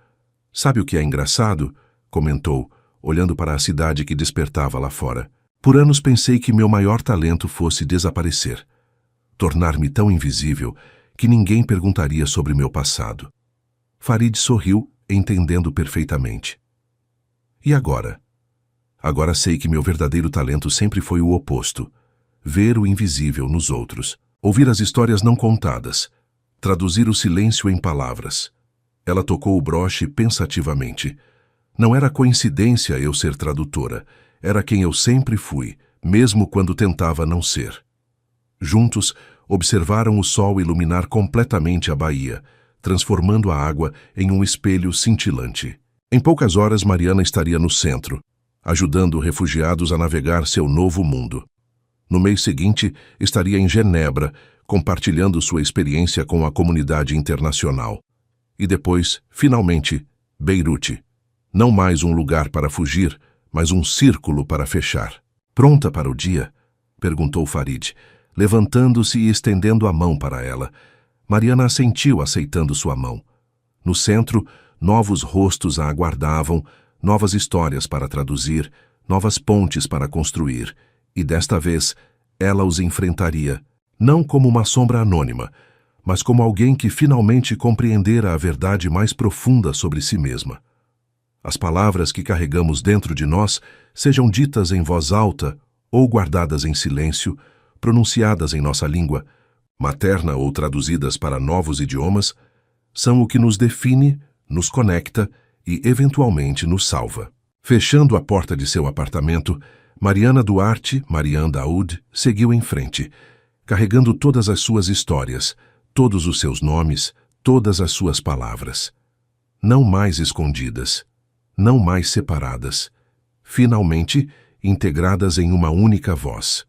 Sabe o que é engraçado? Comentou, olhando para a cidade que despertava lá fora. Por anos pensei que meu maior talento fosse desaparecer. Tornar-me tão invisível que ninguém perguntaria sobre meu passado. Farid sorriu, entendendo perfeitamente. E agora? Agora sei que meu verdadeiro talento sempre foi o oposto. Ver o invisível nos outros. Ouvir as histórias não contadas. Traduzir o silêncio em palavras. Ela tocou o broche pensativamente. Não era coincidência eu ser tradutora. Era quem eu sempre fui, mesmo quando tentava não ser. Juntos, observaram o sol iluminar completamente a baía, transformando a água em um espelho cintilante. Em poucas horas, Mariana estaria no centro, ajudando refugiados a navegar seu novo mundo. No mês seguinte, estaria em Genebra, compartilhando sua experiência com a comunidade internacional. E depois, finalmente, Beirute. Não mais um lugar para fugir, mas um círculo para fechar. Pronta para o dia? Perguntou Farid, levantando-se e estendendo a mão para ela. Mariana assentiu, aceitando sua mão. No centro, novos rostos a aguardavam, novas histórias para traduzir, novas pontes para construir. E desta vez, ela os enfrentaria, não como uma sombra anônima, mas como alguém que finalmente compreendera a verdade mais profunda sobre si mesma. As palavras que carregamos dentro de nós, sejam ditas em voz alta ou guardadas em silêncio, pronunciadas em nossa língua, materna ou traduzidas para novos idiomas, são o que nos define, nos conecta e, eventualmente, nos salva. Fechando a porta de seu apartamento, Mariana Duarte, Marianne Daoud, seguiu em frente, carregando todas as suas histórias, todos os seus nomes, todas as suas palavras. Não mais escondidas, não mais separadas, finalmente integradas em uma única voz.